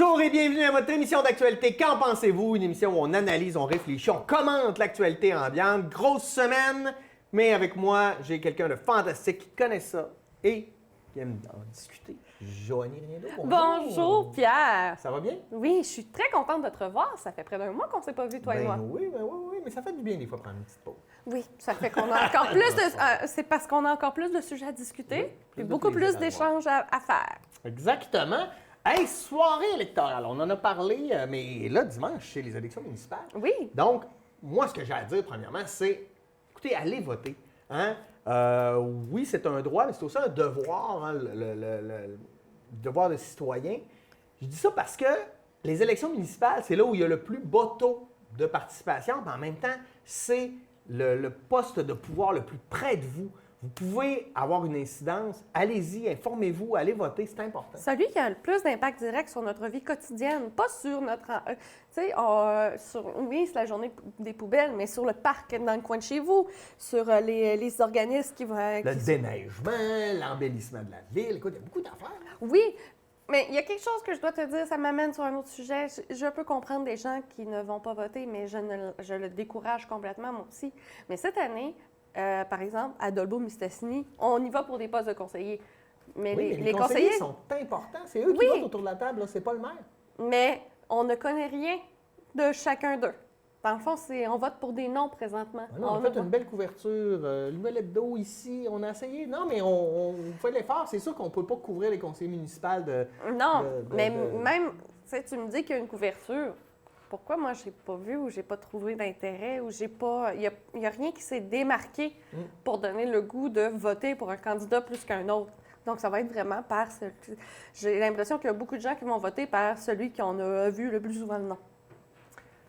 Bonjour et bienvenue à votre émission d'actualité. Qu'en pensez-vous? Une émission où on analyse, on réfléchit, on commente l'actualité ambiante. Grosse semaine, mais avec moi, j'ai quelqu'un de fantastique qui connaît ça et qui aime en discuter. Joanie Riendo, bonjour. Bonjour Pierre. Ça va bien? Oui, je suis très contente de te revoir. Ça fait près d'un mois qu'on ne s'est pas vu, toi et moi. Oui, mais ça fait du bien des fois prendre une petite pause. Oui, ça fait qu'on a encore plus de... c'est parce qu'on a encore plus de sujets à discuter, Oui, et beaucoup plus d'échanges à faire. Exactement. Hey, soirée électorale, on en a parlé, mais là, dimanche, c'est les élections municipales. Oui. Donc, moi, ce que j'ai à dire, premièrement, c'est, écoutez, allez voter. Hein? Oui, c'est un droit, mais c'est aussi un devoir, hein, le devoir de citoyen. Je dis ça parce que les élections municipales, c'est là où il y a le plus bas taux de participation, mais en même temps, c'est le poste de pouvoir le plus près de vous. Vous pouvez avoir une incidence. Allez-y, informez-vous, allez voter, c'est important. Celui qui a le plus d'impact direct sur notre vie quotidienne, pas sur notre... tu sais, oui, c'est la journée des poubelles, mais sur le parc dans le coin de chez vous, sur les organismes qui vont... Le déneigement, l'embellissement de la ville, écoute, il y a beaucoup d'affaires. Oui, mais il y a quelque chose que je dois te dire, ça m'amène sur un autre sujet. Je peux comprendre des gens qui ne vont pas voter, mais je le décourage complètement, moi aussi. Mais cette année, par exemple, à Dolbeau-Mistassini, on y va pour des postes de conseillers. Mais Oui, les les conseillers conseillers sont importants. C'est eux qui Oui. votent autour de la table, là, c'est pas le maire. Mais on ne connaît rien de chacun d'eux. Dans le fond, on vote pour des noms présentement. Ah non, on a fait une belle couverture, Nouvelle Hebdo ici, on a essayé. Non, mais on fait l'effort. C'est sûr qu'on ne peut pas couvrir les conseillers municipaux de... Non, mais même, tu me dis qu'il y a une couverture. Pourquoi moi, je n'ai pas vu ou j'ai pas trouvé d'intérêt ou j'ai pas... Il y a rien qui s'est démarqué pour donner le goût de voter pour un candidat plus qu'un autre. Donc, ça va être vraiment par... J'ai l'impression qu'il y a beaucoup de gens qui vont voter par celui qu'on a vu le plus souvent le nom.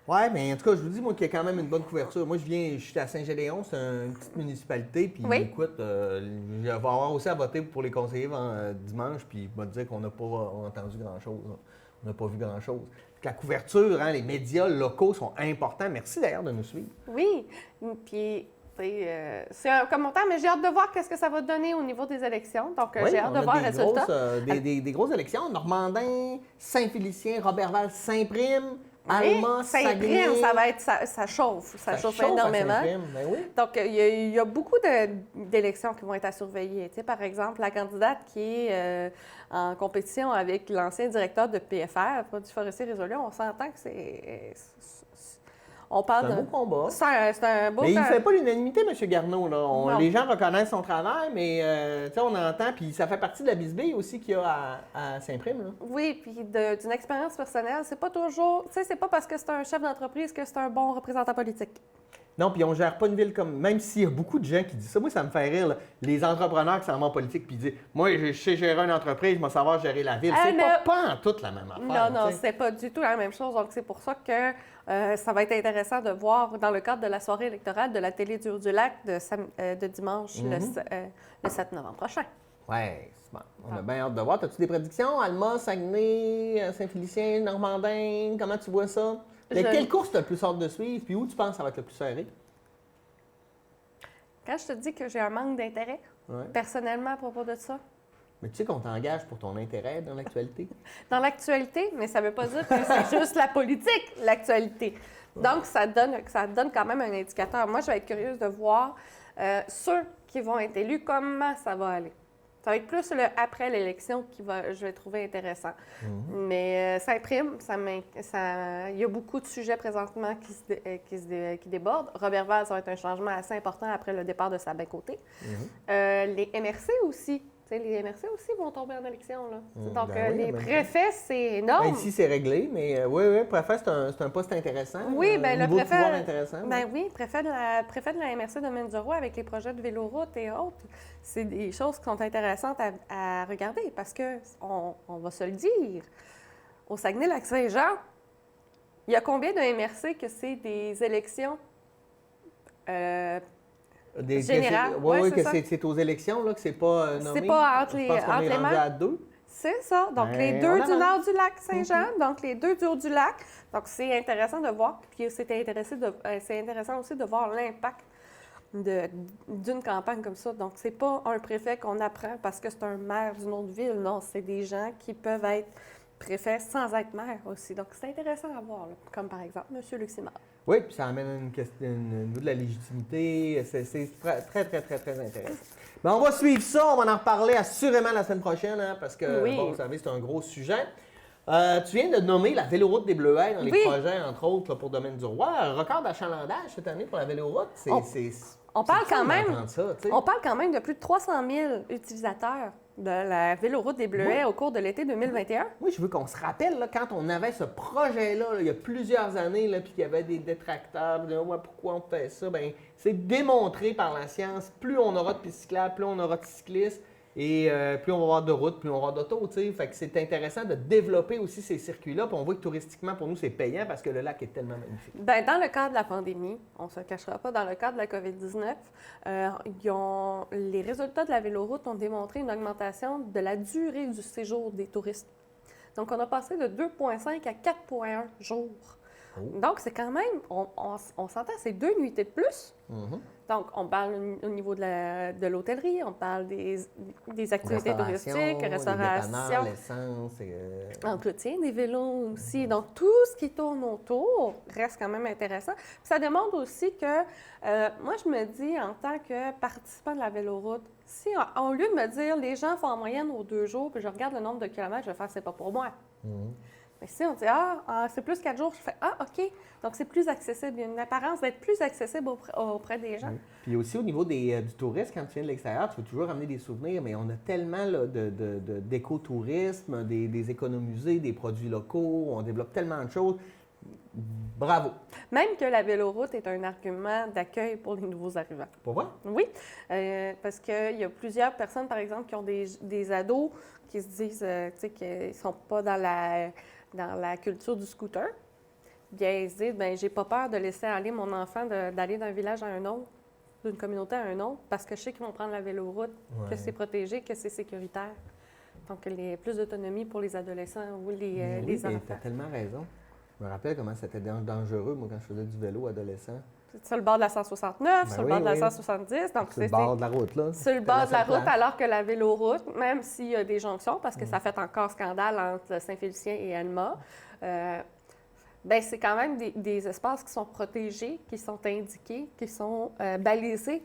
Oui, mais en tout cas, je vous dis, moi, qu'il y a quand même une bonne couverture. Moi, je suis à Saint-Gédéon, c'est une petite municipalité, puis Oui. écoute, je vais avoir aussi à voter pour les conseillers dimanche, puis il va te dire qu'on n'a pas entendu grand-chose. On n'a pas vu grand-chose. La couverture, hein, les médias locaux sont importants. Merci d'ailleurs de nous suivre. Oui, puis... c'est un commentaire, mais j'ai hâte de voir qu'est-ce que ça va donner au niveau des élections. Donc, Oui, j'ai hâte de voir le résultat. Des grosses élections. Normandin, Saint-Félicien, Robertval, Saint-Prime, Alma, Saguenay. Saint-Prime, ça chauffe. Ça chauffe énormément. À Saint-Prime, ben oui. Donc, il y a beaucoup d'élections qui vont être à surveiller. Tu sais, par exemple, la candidate qui est en compétition avec l'ancien directeur de PFR, Produits forestiers résolus, on s'entend que on parle C'est un beau combat. C'est un beau... Mais il ne fait pas l'unanimité, M. Garneau. Non. Les gens reconnaissent son travail, mais on entend, puis ça fait partie de la bisbille aussi qu'il y a à Saint-Prime. Là. Oui, puis d'une expérience personnelle, c'est pas toujours... Tu sais, c'est pas parce que c'est un chef d'entreprise que c'est un bon représentant politique. Non, puis on gère pas une ville comme... Même s'il y a beaucoup de gens qui disent ça, moi, ça me fait rire, là. Les entrepreneurs qui s'en vont en politique puis disent « Moi, je sais gérer une entreprise, je vais savoir gérer la ville. » C'est pas en toute la même affaire. Non, c'est pas du tout la même chose. Donc, c'est pour ça que ça va être intéressant de voir, dans le cadre de la soirée électorale de la télé du Lac de dimanche, le 7 novembre prochain. Oui, c'est bon. On a bien hâte de voir. As-tu des prédictions? Alma, Saguenay, Saint-Félicien, Normandin, comment tu vois ça? Quelle course tu as le plus hâte de suivre? Puis où tu penses que ça va être le plus serré? Quand je te dis que j'ai un manque d'intérêt, personnellement, à propos de ça. Mais tu sais qu'on t'engage pour ton intérêt dans l'actualité? Dans l'actualité, mais ça ne veut pas dire que c'est juste la politique, l'actualité. Donc, ça donne quand même un indicateur. Moi, je vais être curieuse de voir ceux qui vont être élus, comment ça va aller. Ça va être plus après l'élection je vais trouver intéressant. Mais Saint-Prime, il y a beaucoup de sujets présentement qui débordent. Roberval, ça va être un changement assez important après le départ de Sabin Côté. Les MRC aussi. Les MRC aussi vont tomber en élection. Là. Donc, les préfets, c'est énorme. Ben, ici, c'est réglé, mais oui, préfet, c'est un poste intéressant. Oui, bien, le préfet. Pouvoir intéressant. Ben oui, préfet de la MRC de Mendioro avec les projets de véloroute et autres. C'est des choses qui sont intéressantes à regarder parce que, on va se le dire, au Saguenay-Lac-Saint-Jean, il y a combien de MRC que c'est des élections générales? Oui, que c'est aux élections, là, que c'est pas nommé. C'est pas entre Je pense qu'on est rendu à 2. C'est ça. Donc, les deux du nord du lac Saint-Jean, donc les deux du haut du lac. Donc, c'est intéressant de voir. Puis, c'est intéressant aussi de voir l'impact d'une campagne comme ça. Donc, c'est pas un préfet qu'on apprend parce que c'est un maire d'une autre ville. Non, c'est des gens qui peuvent être préfet sans être maire aussi. Donc, c'est intéressant à voir, là, comme par exemple M. Luc Simard. Oui, puis ça amène une question de la légitimité. C'est très, très, très, très, très intéressant. Ben, on va suivre ça. On va en reparler assurément la semaine prochaine, hein, parce que, Oui. bon, vous savez, c'est un gros sujet. Tu viens de nommer la véloroute des Bleuets dans les Oui. projets, entre autres, là, pour Domaine du Roi. Un record d'achalandage cette année pour la véloroute. On parle quand même. Ça, tu sais. On parle quand même de plus de 300 000 utilisateurs de la véloroute des Bleuets au cours de l'été 2021. Oui, je veux qu'on se rappelle, là, quand on avait ce projet-là, là, il y a plusieurs années, là, puis qu'il y avait des détracteurs, puis ouais, pourquoi on fait ça? Bien, c'est démontré par la science. Plus on aura de pistes cyclables, plus on aura de cyclistes, et plus on va avoir de routes, plus on va avoir d'autos, tu sais. Fait que c'est intéressant de développer aussi ces circuits-là, puis on voit que touristiquement, pour nous, c'est payant parce que le lac est tellement magnifique. Bien, dans le cadre de la pandémie, on ne se cachera pas, dans le cadre de la COVID-19, les résultats de la véloroute ont démontré une augmentation de la durée du séjour des touristes. Donc, on a passé de 2,5 à 4,1 jours. Oh. Donc, c'est quand même, on s'entend, c'est 2 nuitées de plus. Mm-hmm. Donc, on parle au niveau de l'hôtellerie, on parle des activités touristiques, restauration, l'essence, entretien des vélos aussi. Donc, tout ce qui tourne autour reste quand même intéressant. Puis ça démontre aussi que, moi, je me dis, en tant que participant de la véloroute, si au lieu de me dire, les gens font en moyenne aux 2 jours, puis je regarde le nombre de kilomètres, je vais faire, c'est pas pour moi. Mm-hmm. Mais si on dit, c'est plus 4 jours, je fais, OK. Donc, c'est plus accessible. Il y a une apparence d'être plus accessible auprès des gens. Oui. Puis aussi, au niveau du tourisme, quand tu viens de l'extérieur, tu veux toujours ramener des souvenirs, mais on a tellement là, d'écotourisme, des économusées, des produits locaux, on développe tellement de choses. Bravo! Même que la véloroute est un argument d'accueil pour les nouveaux arrivants. Pour vrai? Oui, parce qu'il y a plusieurs personnes, par exemple, qui ont des ados qui se disent, tu sais, qu'ils ne sont pas dans la culture du scooter. Bien, ils se disent, bien, j'ai pas peur de laisser aller mon enfant d'aller d'un village à un autre, d'une communauté à un autre, parce que je sais qu'ils vont prendre la véloroute, que c'est protégé, que c'est sécuritaire. Donc, il y a plus d'autonomie pour les adolescents ou les enfants. Tu as tellement raison. Je me rappelle comment c'était dangereux, moi, quand je faisais du vélo adolescent. Sur le bord de la 169, sur le bord de la 170. Donc, sur le bord de la route, là. Sur le bord de la route, alors que la véloroute, même s'il y a des jonctions, parce que ça fait encore scandale entre Saint-Félicien et Alma, bien, c'est quand même des espaces qui sont protégés, qui sont indiqués, qui sont balisés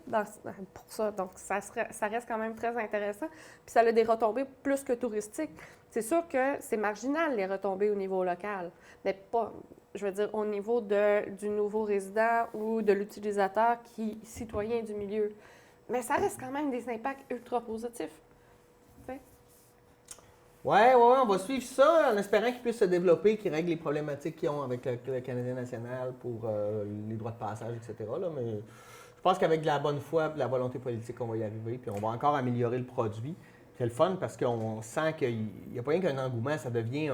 pour ça. Donc, ça reste quand même très intéressant. Puis ça a des retombées plus que touristiques. C'est sûr que c'est marginal, les retombées au niveau local, mais pas, je veux dire, au niveau du nouveau résident ou de l'utilisateur qui est citoyen du milieu. Mais ça reste quand même des impacts ultra positifs. Oui, on va suivre ça en espérant qu'ils puissent se développer, qu'ils règlent les problématiques qu'ils ont avec le Canadien national pour les droits de passage, etc. Là. Mais je pense qu'avec de la bonne foi et de la volonté politique, on va y arriver. Puis on va encore améliorer le produit. C'est le fun parce qu'on sent qu'il n'y a pas rien qu'un engouement, ça devient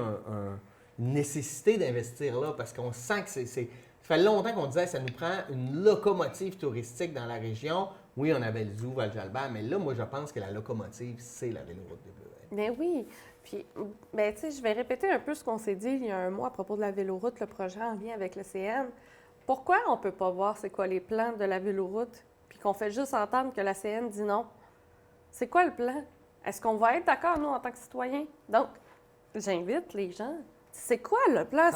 une nécessité d'investir là parce qu'on sent que c'est... Ça fait longtemps qu'on disait que ça nous prend une locomotive touristique dans la région. Oui, on avait le zoo, Val-Jalbert, mais là, moi, je pense que la locomotive, c'est la véloroute des Bleuets. Bien oui. Puis, bien, tu sais, je vais répéter un peu ce qu'on s'est dit il y a un mois à propos de la véloroute, le projet en lien avec le CN. Pourquoi on ne peut pas voir c'est quoi les plans de la véloroute, puis qu'on fait juste entendre que la CN dit non? C'est quoi le plan? Est-ce qu'on va être d'accord, nous, en tant que citoyens? Donc, j'invite les gens. C'est quoi le plan?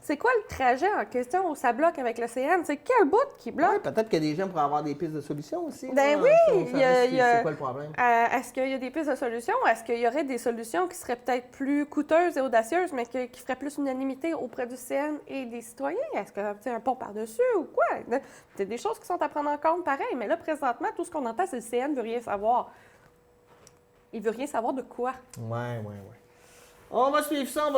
C'est quoi le trajet en question où ça bloque avec le CN? C'est quel bout qui bloque? Ouais, peut-être que des gens pourraient avoir des pistes de solutions aussi. Ben là, oui! C'est quoi le problème? Est-ce qu'il y a des pistes de solutions? Est-ce qu'il y aurait des solutions qui seraient peut-être plus coûteuses et audacieuses, mais qui feraient plus unanimité auprès du CN et des citoyens? Est-ce que c'est un pont par-dessus ou quoi? C'est des choses qui sont à prendre en compte pareil, mais là, présentement, tout ce qu'on entend, c'est que le CN ne veut rien savoir. Il veut rien savoir de quoi? Ouais. On va suivre ça.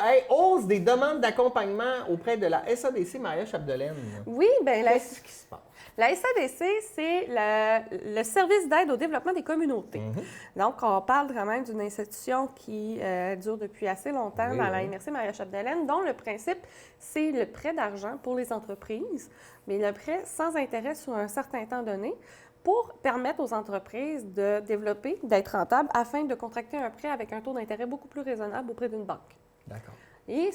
Hey, hausse des demandes d'accompagnement auprès de la SADC Maria Chapdelaine. Oui, bien, Qu'est-ce qui se passe? La SADC, c'est le service d'aide au développement des communautés. Mm-hmm. Donc, on parle quand même d'une institution qui dure depuis assez longtemps dans la MRC Maria Chapdelaine, dont le principe, c'est le prêt d'argent pour les entreprises, mais le prêt sans intérêt sur un certain temps donné, pour permettre aux entreprises de développer, d'être rentables, afin de contracter un prêt avec un taux d'intérêt beaucoup plus raisonnable auprès d'une banque. D'accord. Et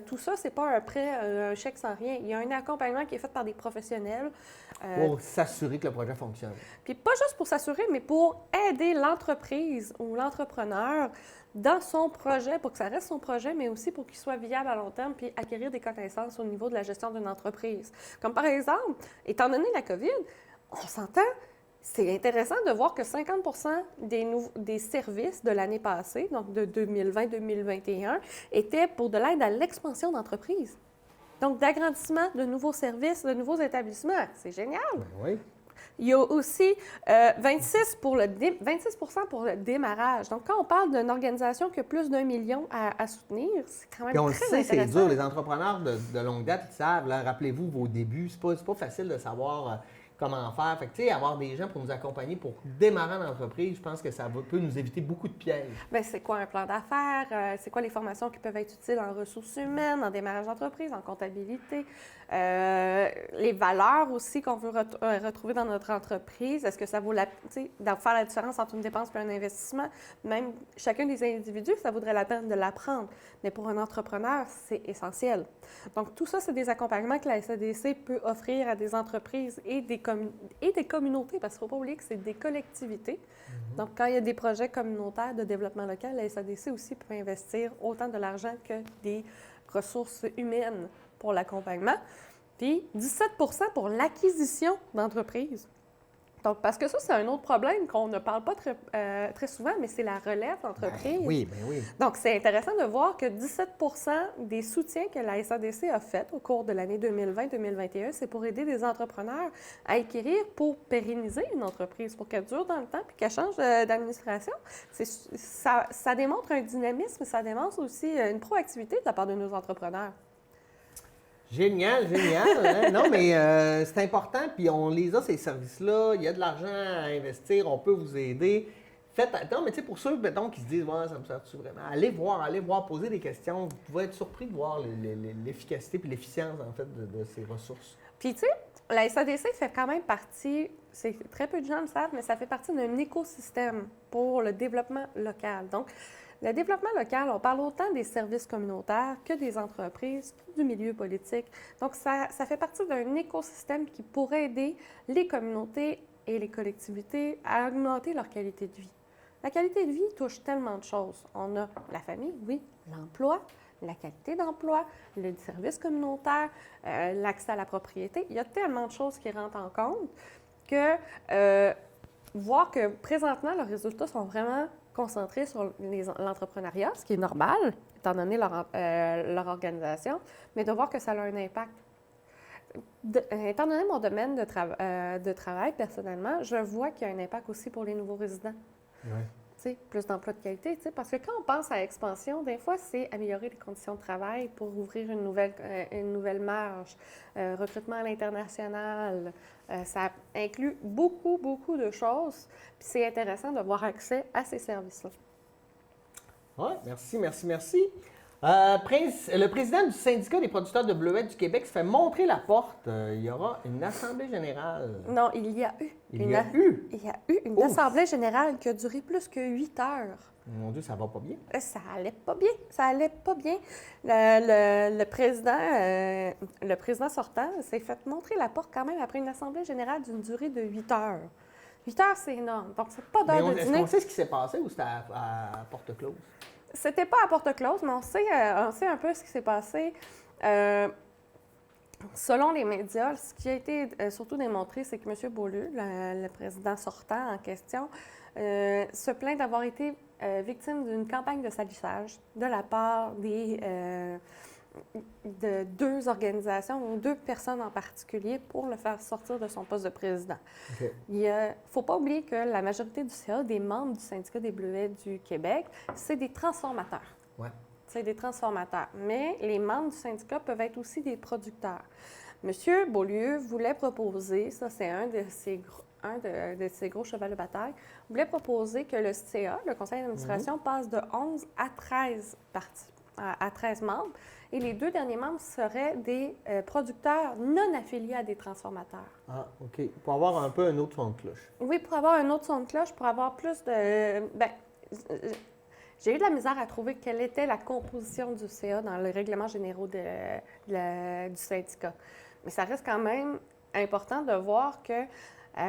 tout ça, c'est pas un prêt, un chèque sans rien. Il y a un accompagnement qui est fait par des professionnels. Pour s'assurer que le projet fonctionne. Puis pas juste pour s'assurer, mais pour aider l'entreprise ou l'entrepreneur dans son projet, pour que ça reste son projet, mais aussi pour qu'il soit viable à long terme, puis acquérir des connaissances au niveau de la gestion d'une entreprise. Comme par exemple, étant donné la COVID, on s'entend, c'est intéressant de voir que 50 des services de l'année passée, donc de 2020-2021, étaient pour de l'aide à l'expansion d'entreprise. Donc, d'agrandissement de nouveaux services, de nouveaux établissements. C'est génial! Ben oui. Il y a aussi 26 pour le démarrage. Donc, quand on parle d'une organisation qui a plus d'1 million à soutenir, c'est quand même Puis on le très sait, c'est intéressant. dur. Les entrepreneurs de longue date, ils savent. Là, rappelez-vous vos débuts. C'est pas facile de savoir comment faire. Fait que, tu sais, avoir des gens pour nous accompagner pour démarrer une entreprise, je pense que peut nous éviter beaucoup de pièges. Bien, c'est quoi un plan d'affaires? C'est quoi les formations qui peuvent être utiles en ressources humaines, en démarrage d'entreprise, en comptabilité? Les valeurs aussi qu'on veut retrouver dans notre entreprise. Est-ce que ça vaut la peine de faire la différence entre une dépense et un investissement? Même chacun des individus, ça vaudrait la peine de l'apprendre. Mais pour un entrepreneur, c'est essentiel. Donc, tout ça, c'est des accompagnements que la SADC peut offrir à des entreprises et des communautés, parce qu'il ne faut pas oublier que c'est des collectivités. Donc, quand il y a des projets communautaires de développement local, la SADC aussi peut investir autant de l'argent que des ressources humaines pour l'accompagnement. Puis, 17 pour l'acquisition d'entreprises. Donc, parce que ça, c'est un autre problème qu'on ne parle pas très souvent, mais c'est la relève d'entreprise. Ben oui. Donc, c'est intéressant de voir que 17 des soutiens que la SADC a fait au cours de l'année 2020-2021, c'est pour aider des entrepreneurs à acquérir pour pérenniser une entreprise, pour qu'elle dure dans le temps puis qu'elle change d'administration. Ça démontre un dynamisme, ça démontre aussi une proactivité de la part de nos entrepreneurs. Génial, hein? Non, mais c'est important, puis on les a, ces services-là. Il y a de l'argent à investir, on peut vous aider. Non, mais tu sais, pour ceux, mettons, qui se disent, ouais, ça me sert-tu vraiment? Allez voir, poser des questions. Vous pouvez être surpris de voir l'efficacité et l'efficience, en fait, de ces ressources. Puis, tu sais, la SADC fait quand même partie, c'est très peu de gens le savent, mais ça fait partie d'un écosystème pour le développement local. Donc, le développement local, on parle autant des services communautaires que des entreprises, du milieu politique. Donc, ça fait partie d'un écosystème qui pourrait aider les communautés et les collectivités à augmenter leur qualité de vie. La qualité de vie touche tellement de choses. On a la famille, oui, l'emploi, la qualité d'emploi, le service communautaire, l'accès à la propriété. Il y a tellement de choses qui rentrent en compte que voir que présentement, leurs résultats sont vraiment concentrés sur l'entrepreneuriat, ce qui est normal, étant donné leur organisation, mais de voir que ça a un impact. Étant donné mon domaine de travail, personnellement, je vois qu'il y a un impact aussi pour les nouveaux résidents. Ouais. Tu sais, plus d'emplois de qualité, tu sais, parce que quand on pense à l'expansion, des fois, c'est améliorer les conditions de travail pour ouvrir une nouvelle marge, recrutement à l'international. Ça inclut beaucoup de choses, puis c'est intéressant d'avoir accès à ces services-là. Oui, merci. Le président du syndicat des producteurs de bleuets du Québec se fait montrer la porte. Il y aura une assemblée générale. Non, il y a eu une assemblée générale qui a duré plus que 8 heures. Mon Dieu, ça va pas bien. Ça allait pas bien. Le président sortant s'est fait montrer la porte quand même après une assemblée générale d'une durée de 8 heures. 8 heures, c'est énorme. Donc, c'est pas d'heure de dîner. Est-ce qu'on sait ce qui s'est passé ou c'était à porte close? C'était pas à porte close, mais on sait un peu ce qui s'est passé. Selon les médias, ce qui a été surtout démontré, c'est que M. Beaulieu, le président sortant en question, se plaint d'avoir été victime d'une campagne de salissage de la part de deux organisations ou deux personnes en particulier pour le faire sortir de son poste de président. Okay. Il ne faut pas oublier que la majorité du CA, des membres du syndicat des bleuets du Québec, c'est des transformateurs. Ouais. C'est des transformateurs. Mais les membres du syndicat peuvent être aussi des producteurs. M. Beaulieu voulait proposer, ça c'est un de ses gros chevals de bataille, voulait proposer que le CA, le conseil d'administration, passe de 11 à 13 membres. Et les deux derniers membres seraient des producteurs non affiliés à des transformateurs. Ah, OK. Pour avoir un peu un autre son de cloche. Oui, pour avoir un autre son de cloche, pour avoir plus de... J'ai eu de la misère à trouver quelle était la composition du CA dans le règlement généraux du syndicat. Mais ça reste quand même important de voir que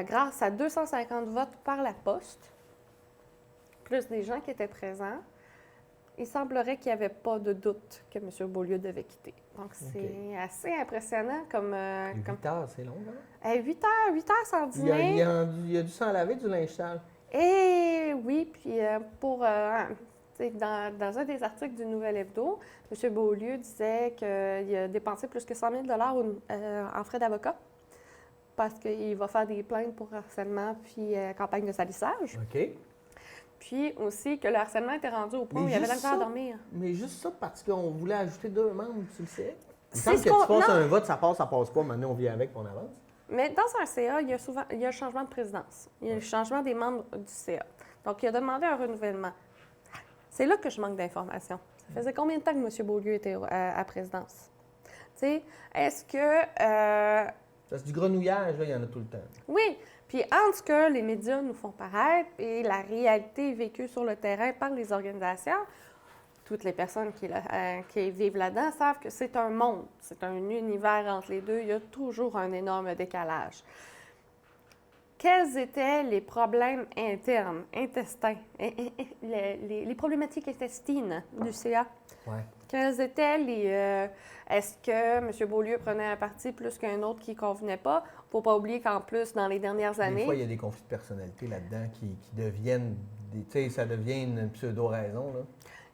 grâce à 250 votes par la poste, plus des gens qui étaient présents, il semblerait qu'il n'y avait pas de doute que M. Beaulieu devait quitter. Donc, c'est assez impressionnant comme... 8 heures, c'est long, hein? 8 heures sans dîner. Il y a du sang à laver, du linge sale. Et oui, puis dans un des articles du Nouvel Hebdo, M. Beaulieu disait qu'il a dépensé plus que 100 000 en frais d'avocat parce qu'il va faire des plaintes pour harcèlement puis campagne de salissage. OK. Puis aussi que le harcèlement était rendu au point où il y avait la misère à dormir. Mais juste ça parce qu'on voulait ajouter 2 membres, tu le sais? Il me C'est semble que tu passes un vote, ça passe pas. Maintenant, on vit avec, on avance. Mais dans un CA, il y a le changement de présidence. Il y a le changement des membres du CA. Donc, il a demandé un renouvellement. C'est là que je manque d'informations. Ça faisait combien de temps que M. Beaulieu était à présidence? Tu sais, est-ce que... C'est du grenouillage, là, il y en a tout le temps. Oui. Puis, entre ce que les médias nous font paraître et la réalité vécue sur le terrain par les organisations, toutes les personnes qui vivent là-dedans savent que c'est un monde, c'est un univers entre les deux. Il y a toujours un énorme décalage. Quels étaient les problèmes internes, intestins, les problématiques intestines du CA? Ouais. Quels étaient les... est-ce que M. Beaulieu prenait un parti plus qu'un autre qui ne convenait pas? Il ne faut pas oublier qu'en plus, dans les dernières années... Des fois, il y a des conflits de personnalité là-dedans qui deviennent... Tu sais, ça devient une pseudo-raison, là.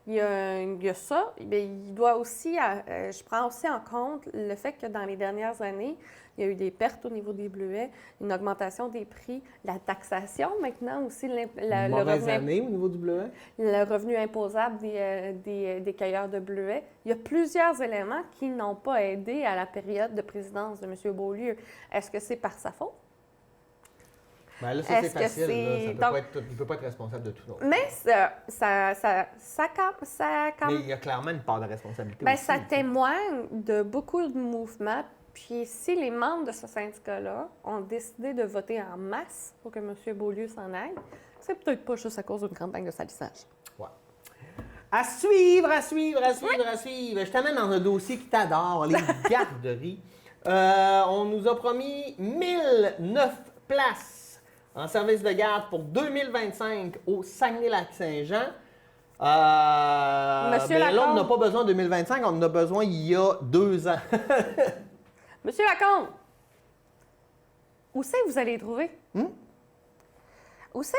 Il y a ça, mais il doit aussi, je prends aussi en compte le fait que dans les dernières années, il y a eu des pertes au niveau des bleuets, une augmentation des prix, la taxation maintenant aussi, Une mauvaise année au niveau du bleuet? Le revenu imposable des cueilleurs de bleuets. Il y a plusieurs éléments qui n'ont pas aidé à la période de présidence de M. Beaulieu. Est-ce que c'est par sa faute? Bien là, ça, c'est facile. Là. Il ne peut pas être responsable de tout. Donc. Mais Mais il y a clairement une part de responsabilité bien, aussi. ça témoigne de beaucoup de mouvements. Puis si les membres de ce syndicat-là ont décidé de voter en masse pour que M. Beaulieu s'en aille, c'est peut-être pas juste à cause d'une campagne de salissage. Ouais. À suivre. Je t'amène dans un dossier qui t'adore, les garderies. On nous a promis 1009 places en service de garde pour 2025 au Saguenay-Lac-Saint-Jean. Monsieur Là, Lacombe. on n'a pas besoin en 2025, on en a besoin il y a 2 ans. Monsieur Lacombe, où c'est que vous allez trouver? Où c'est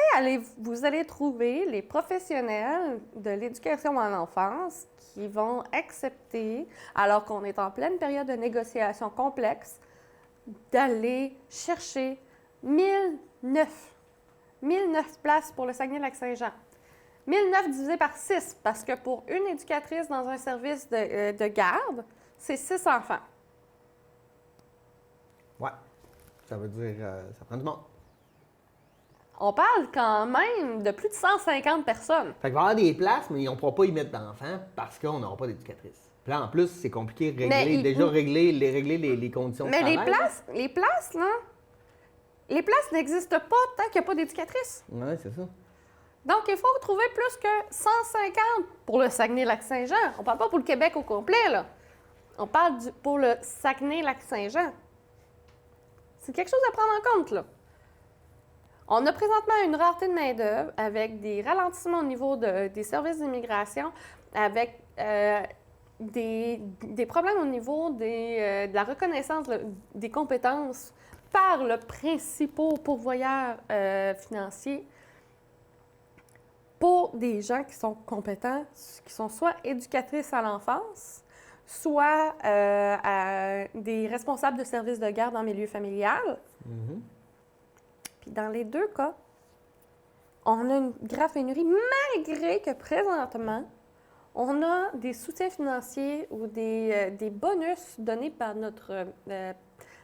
vous allez trouver les professionnels de l'éducation à l'enfance qui vont accepter, alors qu'on est en pleine période de négociation complexe, d'aller chercher 1009 places pour le Saguenay-Lac-Saint-Jean. 1009 divisé par 6, parce que pour une éducatrice dans un service de garde, c'est 6 enfants. Ouais. Ça veut dire ça prend du monde. On parle quand même de plus de 150 personnes. Fait qu'il va y avoir des places, mais on ne pourra pas y mettre d'enfants parce qu'on n'aura pas d'éducatrice. Puis là, en plus, c'est compliqué de régler, régler les conditions de travail. Mais les places, là, les places n'existent pas tant qu'il n'y a pas d'éducatrice. Oui, c'est ça. Donc, il faut trouver plus que 150 pour le Saguenay-Lac-Saint-Jean. On ne parle pas pour le Québec au complet, là. On parle pour le Saguenay-Lac-Saint-Jean. C'est quelque chose à prendre en compte, là. On a présentement une rareté de main-d'œuvre avec des ralentissements au niveau des services d'immigration, avec des problèmes au niveau de la reconnaissance des compétences par le principal pourvoyeur financier pour des gens qui sont compétents, qui sont soit éducatrices à l'enfance, soit des responsables de services de garde en milieu familial. Mm-hmm. Puis dans les deux cas, on a une grave pénurie, malgré que présentement, on a des soutiens financiers ou des bonus donnés par notre,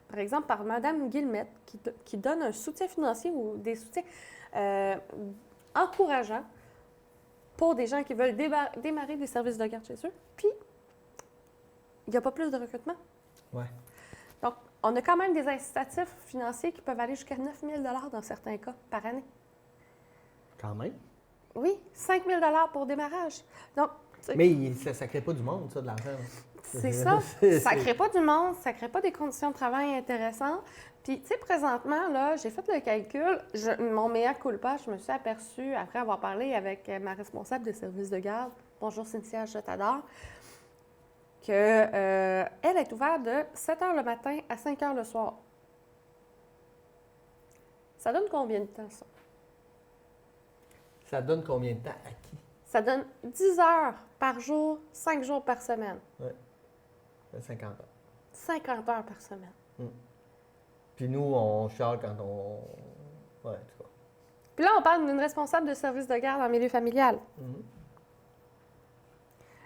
par exemple, par Mme Guillemette, qui donne un soutien financier ou des soutiens encourageants pour des gens qui veulent démarrer des services de garde chez eux. Puis, il n'y a pas plus de recrutement. Ouais. Donc, on a quand même des incitatifs financiers qui peuvent aller jusqu'à 9 000 dans certains cas par année. Quand même. Oui, 5 000 pour démarrage. Donc, Mais ça ne crée pas du monde, ça, de l'argent. c'est ça. Ça ne crée pas du monde, ça ne crée pas des conditions de travail intéressantes. Puis, tu sais, présentement, là, j'ai fait le calcul. Mon mea culpa, je me suis aperçue, après avoir parlé avec ma responsable de service de garde, bonjour Cynthia, je t'adore, qu'elle est ouverte de 7 h le matin à 5 h le soir. Ça donne combien de temps, ça? Ça donne combien de temps à qui? Ça donne 10 heures par jour, 5 jours par semaine. Oui, 50 ans. 50 heures par semaine. Puis nous, on chiale quand on... Ouais, en tout cas. Puis là, on parle d'une responsable de service de garde en milieu familial.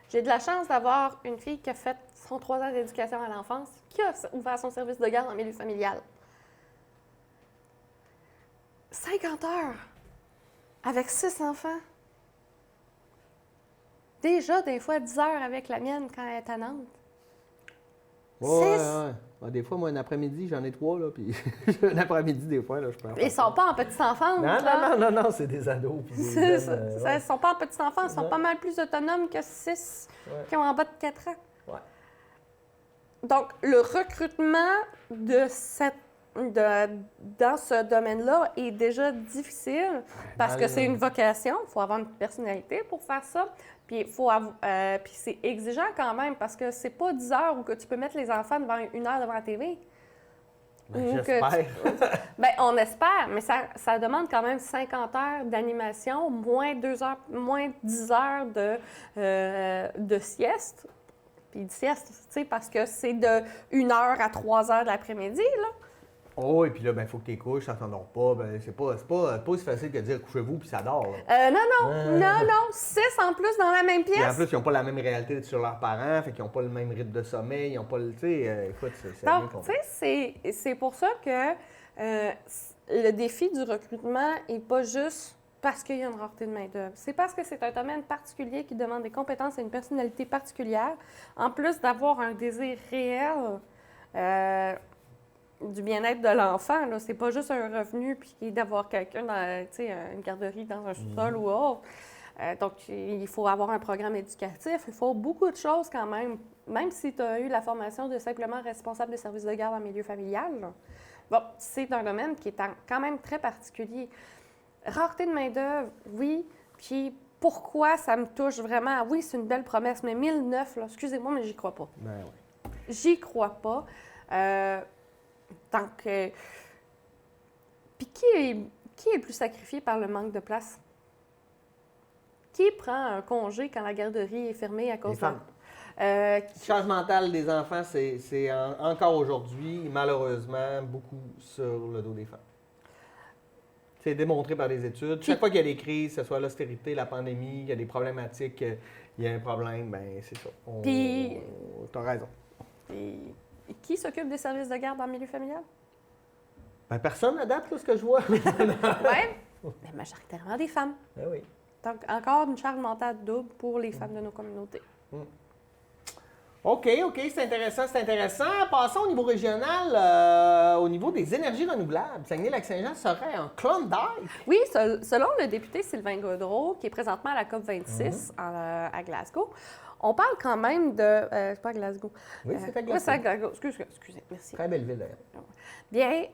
J'ai de la chance d'avoir une fille qui a fait son 3 ans d'éducation à l'enfance, qui a ouvert son service de garde en milieu familial. 50 heures avec 6 enfants. Déjà, des fois, 10 heures avec la mienne quand elle est à Nantes. Ouais. Ah, des fois, moi, un après-midi, j'en ai 3, là, puis un après-midi, des fois, là, je peux en faire Ils sont pas en petite enfance, là. Non, c'est des ados. Puis des jeunes, Ils sont pas en petite enfance, ils sont pas mal plus autonomes que 6 qui ont en bas de 4 ans. Ouais. Donc, le recrutement dans ce domaine-là est déjà difficile parce que c'est une vocation. Il faut avoir une personnalité pour faire ça. Puis, puis c'est exigeant quand même parce que c'est pas 10 heures où que tu peux mettre les enfants devant 1 heure devant la TV. J'espère. Bien, on espère, mais ça demande quand même 50 heures d'animation, moins 10 heures de sieste. Puis de sieste, tu sais, parce que c'est de 1 heure à 3 heures de l'après-midi, là. Oh, et puis là, il faut que tu couches, ça t'endors pas. Ben, c'est pas aussi facile que de dire couchez-vous puis ça dort. Là. Non. 6 en plus dans la même pièce. Et en plus, ils n'ont pas la même réalité sur leurs parents, fait qu'ils n'ont pas le même rythme de sommeil, ils n'ont pas le. Tu sais, écoute, c'est bien Donc, tu sais, c'est pour ça que le défi du recrutement n'est pas juste parce qu'il y a une rareté de main-d'œuvre. C'est parce que c'est un domaine particulier qui demande des compétences et une personnalité particulière, en plus d'avoir un désir réel. Du bien-être de l'enfant, là, c'est pas juste un revenu puis d'avoir quelqu'un dans, tu sais, une garderie dans un sous-sol ou autre. Donc, il faut avoir un programme éducatif, il faut beaucoup de choses quand même si tu as eu la formation de simplement responsable de service de garde en milieu familial. Là. Bon, c'est un domaine qui est quand même très particulier. Rareté de main-d'œuvre, oui, puis pourquoi ça me touche vraiment? Oui, c'est une belle promesse, mais 1009, là, excusez-moi, mais j'y crois pas. Ben oui. J'y crois pas. Donc, puis qui est le plus sacrifié par le manque de place? Qui prend un congé quand la garderie est fermée à cause Les femmes. de... Charge mentale des enfants, c'est encore aujourd'hui, malheureusement, beaucoup sur le dos des femmes. C'est démontré par des études. Chaque fois qu'il y a des crises, que ce soit l'austérité, la pandémie, il y a des problématiques, il y a un problème, bien, c'est ça. T'as raison. Puis, qui s'occupe des services de garde en milieu familial? Ben, personne à date, là, ce que je vois. Oui, mais majoritairement des femmes. Ben oui. Donc, encore une charge mentale double pour les femmes de nos communautés. OK, c'est intéressant. Passons au niveau régional, au niveau des énergies renouvelables. Saguenay-Lac-Saint-Jean serait un Klondike. Oui, selon le député Sylvain Gaudreault, qui est présentement à la COP26 à Glasgow, on parle quand même de... c'est pas à Glasgow. Oui, c'est à Glasgow. Oui, c'est à Glasgow. Excusez, merci. Très belle ville, d'ailleurs. Bien,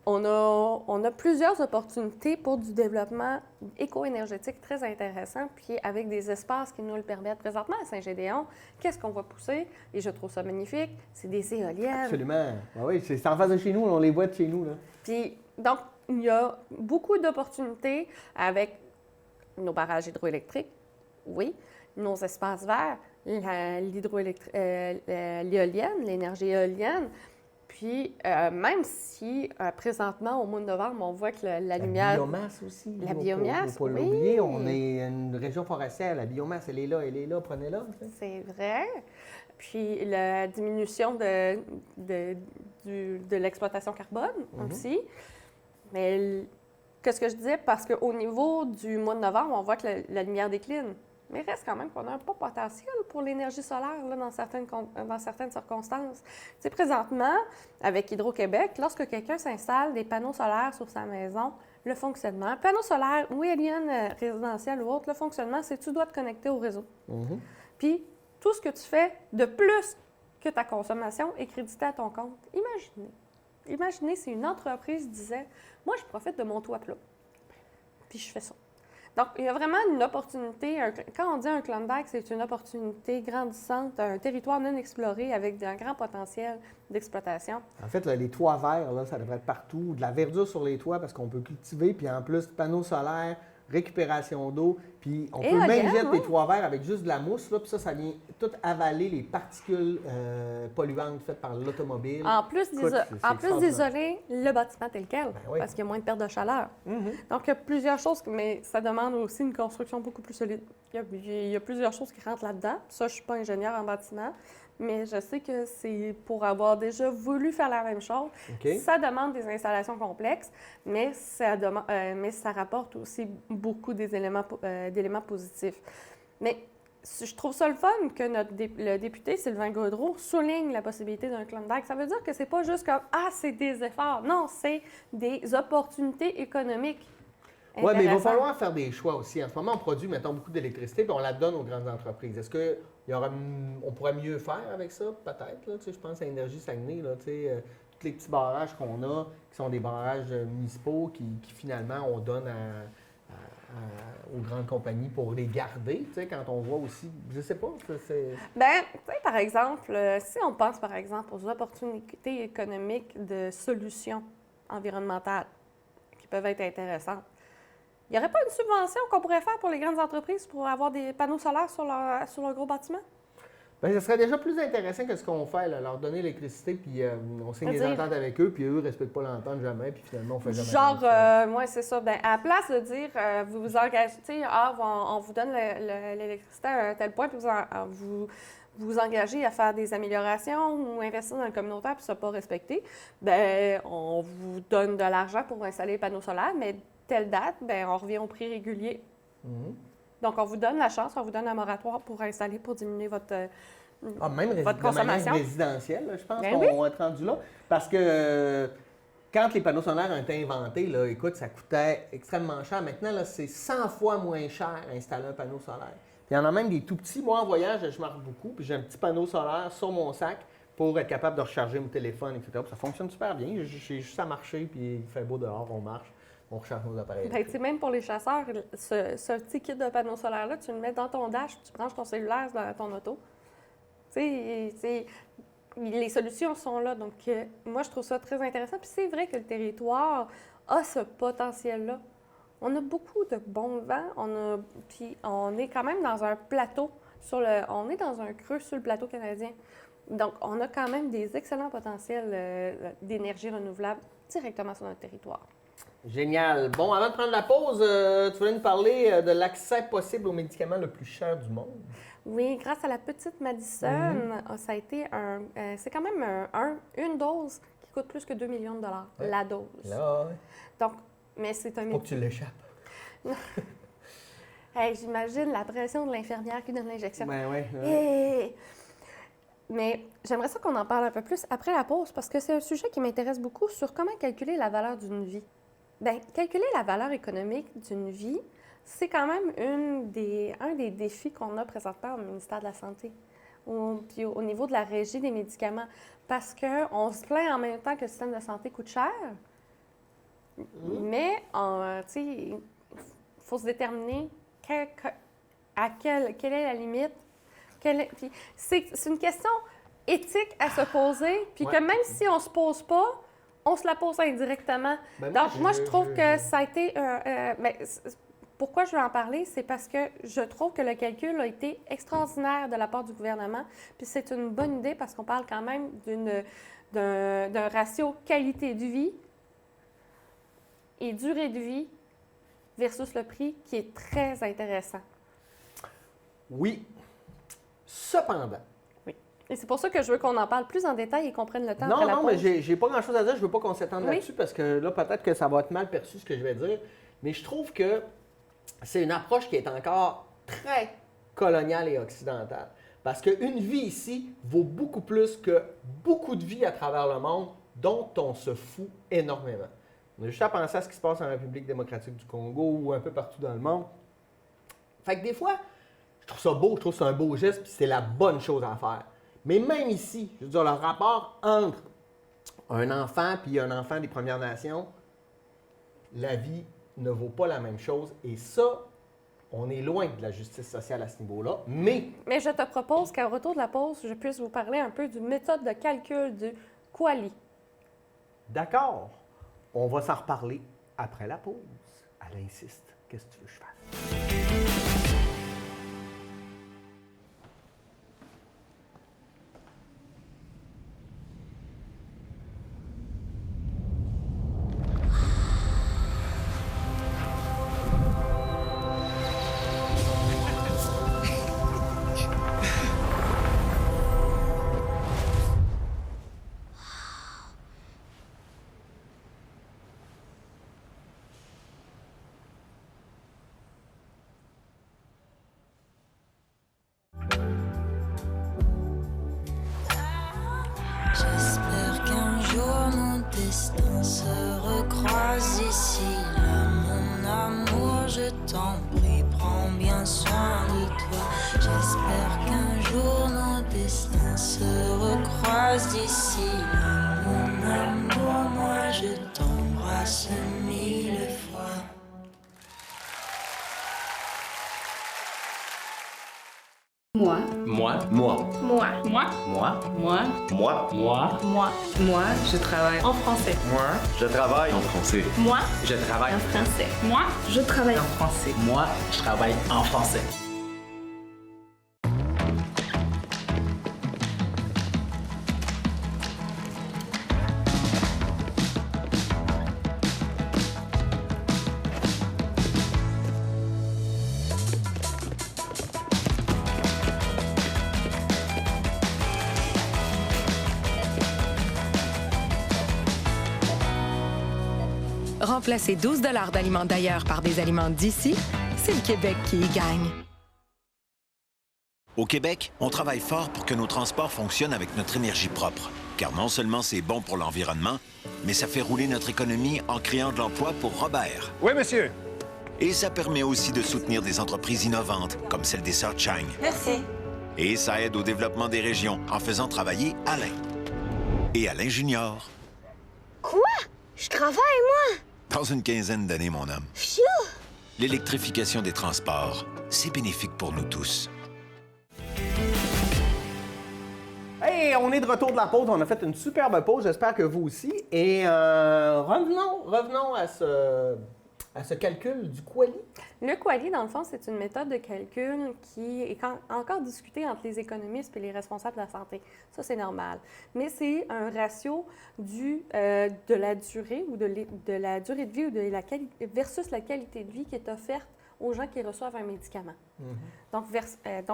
on a plusieurs opportunités pour du développement éco-énergétique très intéressant, puis avec des espaces qui nous le permettent. Présentement, à Saint-Gédéon, qu'est-ce qu'on va pousser? Et je trouve ça magnifique, c'est des éoliennes. Absolument. Ben oui, c'est en face de chez nous, on les voit de chez nous. Là. Puis, donc, il y a beaucoup d'opportunités avec nos barrages hydroélectriques, oui, nos espaces verts, l'éolienne, l'énergie éolienne. Puis, même si présentement, au mois de novembre, on voit que la lumière... La biomasse aussi. La biomasse, faut pas l'oublier, on est une région forestière. La biomasse, elle est là, prenez-la. C'est vrai. Puis, la diminution de l'exploitation carbone aussi. Mais qu'est-ce que je disais? Parce qu'au niveau du mois de novembre, on voit que la lumière décline. Mais il reste quand même qu'on a un pas potentiel pour l'énergie solaire là, dans certaines circonstances. Tu sais, présentement, avec Hydro-Québec, lorsque quelqu'un s'installe des panneaux solaires sur sa maison, le fonctionnement. Panneau solaire ou éolienne résidentielle ou autre, le fonctionnement, c'est que tu dois te connecter au réseau. Mhm. Puis, tout ce que tu fais de plus que ta consommation est crédité à ton compte. Imaginez si une entreprise disait « Moi, je profite de mon toit plat. » Puis je fais ça. Donc, il y a vraiment une opportunité. Quand on dit un Klondike, c'est une opportunité grandissante, un territoire non exploré avec un grand potentiel d'exploitation. En fait, là, les toits verts, là, ça devrait être partout. De la verdure sur les toits parce qu'on peut cultiver. Puis en plus, panneaux solaires, récupération d'eau. Puis on peut même mettre des toits verts avec juste de la mousse. Là, puis ça vient tout avaler les particules polluantes faites par l'automobile. En plus d'isoler le bâtiment tel quel, parce qu'il y a moins de perte de chaleur. Donc, il y a plusieurs choses, mais ça demande aussi une construction beaucoup plus solide. Il y a plusieurs choses qui rentrent là-dedans. Ça, je ne suis pas ingénieure en bâtiment, mais je sais que c'est pour avoir déjà voulu faire la même chose. Okay. Ça demande des installations complexes, mais ça rapporte aussi beaucoup d'éléments positifs. Mais je trouve ça le fun que le député Sylvain Gaudreault souligne la possibilité d'un Klondike. Ça veut dire que c'est pas juste comme « Ah, c'est des efforts ». Non, c'est des opportunités économiques. Oui, mais il va falloir faire des choix aussi. En ce moment, on produit, mettons, beaucoup d'électricité, puis on la donne aux grandes entreprises. Est-ce qu'on pourrait mieux faire avec ça? Peut-être. Là, je pense à Énergie Saguenay, là, tous les petits barrages qu'on a, qui sont des barrages municipaux, qui finalement, on donne aux grandes compagnies pour les garder. Quand on voit aussi, je sais pas, c'est... Bien, par exemple, si on pense, par exemple, aux opportunités économiques de solutions environnementales qui peuvent être intéressantes, il n'y aurait pas une subvention qu'on pourrait faire pour les grandes entreprises pour avoir des panneaux solaires sur leur gros bâtiment? Bien, ce serait déjà plus intéressant que ce qu'on fait, là, leur donner l'électricité, puis on signe des ententes avec eux, puis eux ne respectent pas l'entente jamais, puis finalement, on fait jamais genre, moi, c'est ça. Bien, à la place de dire, vous vous engagez, tu sais, on vous donne l'électricité à un tel point, puis vous vous engagez à faire des améliorations ou investir dans le communautaire, puis ça pas respecté, bien, on vous donne de l'argent pour installer les panneaux solaires, mais telle date, bien, on revient au prix régulier. Donc, on vous donne la chance, on vous donne un moratoire pour installer, pour diminuer votre consommation. Même résidentielle, je pense qu'on va être rendu là. Parce que quand les panneaux solaires ont été inventés, là, écoute, ça coûtait extrêmement cher. Maintenant, là, c'est 100 fois moins cher d'installer un panneau solaire. Puis il y en a même des tout petits. Moi, en voyage, je marche beaucoup, puis j'ai un petit panneau solaire sur mon sac pour être capable de recharger mon téléphone, etc. Puis ça fonctionne super bien. J'ai juste à marcher, puis il fait beau dehors, on marche. On recharge nos appareils. Bien, même pour les chasseurs, ce petit kit de panneau solaire-là, tu le mets dans ton dash, tu branches ton cellulaire dans ton auto. Les solutions sont là. Donc, moi, je trouve ça très intéressant. Puis c'est vrai que le territoire a ce potentiel-là. On a beaucoup de bons vents. Puis on est quand même dans un plateau. On est dans un creux sur le plateau canadien. Donc, on a quand même des excellents potentiels d'énergie renouvelable directement sur notre territoire. Génial. Bon, avant de prendre la pause, tu voulais nous parler de l'accès possible aux médicaments le plus cher du monde. Oui, grâce à la petite Madison, ça a été c'est quand même une dose qui coûte plus que 2 millions de dollars, la dose. Là, Donc, mais c'est un... Faut que tu l'échappes. Hey, j'imagine la pression de l'infirmière qui donne l'injection. Ben oui. Hey! Mais j'aimerais ça qu'on en parle un peu plus après la pause parce que c'est un sujet qui m'intéresse beaucoup sur comment calculer la valeur d'une vie. Bien, calculer la valeur économique d'une vie, c'est quand même un des défis qu'on a présentement au ministère de la Santé, puis au niveau de la régie des médicaments, parce qu'on se plaint en même temps que le système de santé coûte cher, mais il faut se déterminer quelle est la limite. Puis c'est une question éthique à se poser, puis que même si on ne se pose pas, on se la pose indirectement. Donc, moi, je trouve que ça a été... pourquoi je veux en parler? C'est parce que je trouve que le calcul a été extraordinaire de la part du gouvernement. Puis c'est une bonne idée parce qu'on parle quand même d'un ratio qualité de vie et durée de vie versus le prix qui est très intéressant. Oui. Cependant... Et c'est pour ça que je veux qu'on en parle plus en détail et qu'on prenne le temps. Non, mais j'ai pas grand-chose à dire. Je veux pas qu'on s'étende là-dessus parce que là, peut-être que ça va être mal perçu ce que je vais dire. Mais je trouve que c'est une approche qui est encore très coloniale et occidentale. Parce qu'une vie ici vaut beaucoup plus que beaucoup de vies à travers le monde dont on se fout énormément. On a juste à penser à ce qui se passe en République démocratique du Congo ou un peu partout dans le monde. Fait que des fois, je trouve ça beau, je trouve que c'est un beau geste, puis c'est la bonne chose à faire. Mais même ici, je veux dire, le rapport entre un enfant puis un enfant des Premières Nations, la vie ne vaut pas la même chose. Et ça, on est loin de la justice sociale à ce niveau-là. Mais je te propose qu'au retour de la pause, je puisse vous parler un peu d'une méthode de calcul du QALY. d'accord, on va s'en reparler après la pause. Elle insiste. Qu'est-ce que tu veux que je fasse? J'espère qu'un jour nos destins se recroisent ici. Là, mon amour, je t'en prie, prends bien soin de toi. J'espère qu'un jour nos destins se recroisent ici. Là, mon amour, moi je t'embrasse 1000 fois. Moi. Moi. Moi. Moi. Moi. Moi. Moi. Moi. Moi. Moi. Moi, je travaille en français. Moi. Je travaille en français. Moi. Je travaille En français. Moi, Je travaille en français. Moi, je travaille en français. Remplacer 12 $ d'aliments d'ailleurs par des aliments d'ici, c'est le Québec qui y gagne. Au Québec, on travaille fort pour que nos transports fonctionnent avec notre énergie propre. Car non seulement c'est bon pour l'environnement, mais ça fait rouler notre économie en créant de l'emploi pour Robert. Oui, monsieur. Et ça permet aussi de soutenir des entreprises innovantes, comme celle des Sœurs Chang. Merci. Et ça aide au développement des régions en faisant travailler Alain. Et Alain Junior. Quoi? Je travaille, moi? Dans une quinzaine d'années, mon homme. Pfiou! L'électrification des transports, c'est bénéfique pour nous tous. Hey, on est de retour de la pause. On a fait une superbe pause. J'espère que vous aussi. Et revenons à ce calcul du QALY. Le QALY, dans le fond, c'est une méthode de calcul qui est encore discutée entre les économistes et les responsables de la santé. Ça, c'est normal. Mais c'est un ratio de la durée ou de la durée de vie ou de la qualité versus la qualité de vie qui est offerte aux gens qui reçoivent un médicament. Donc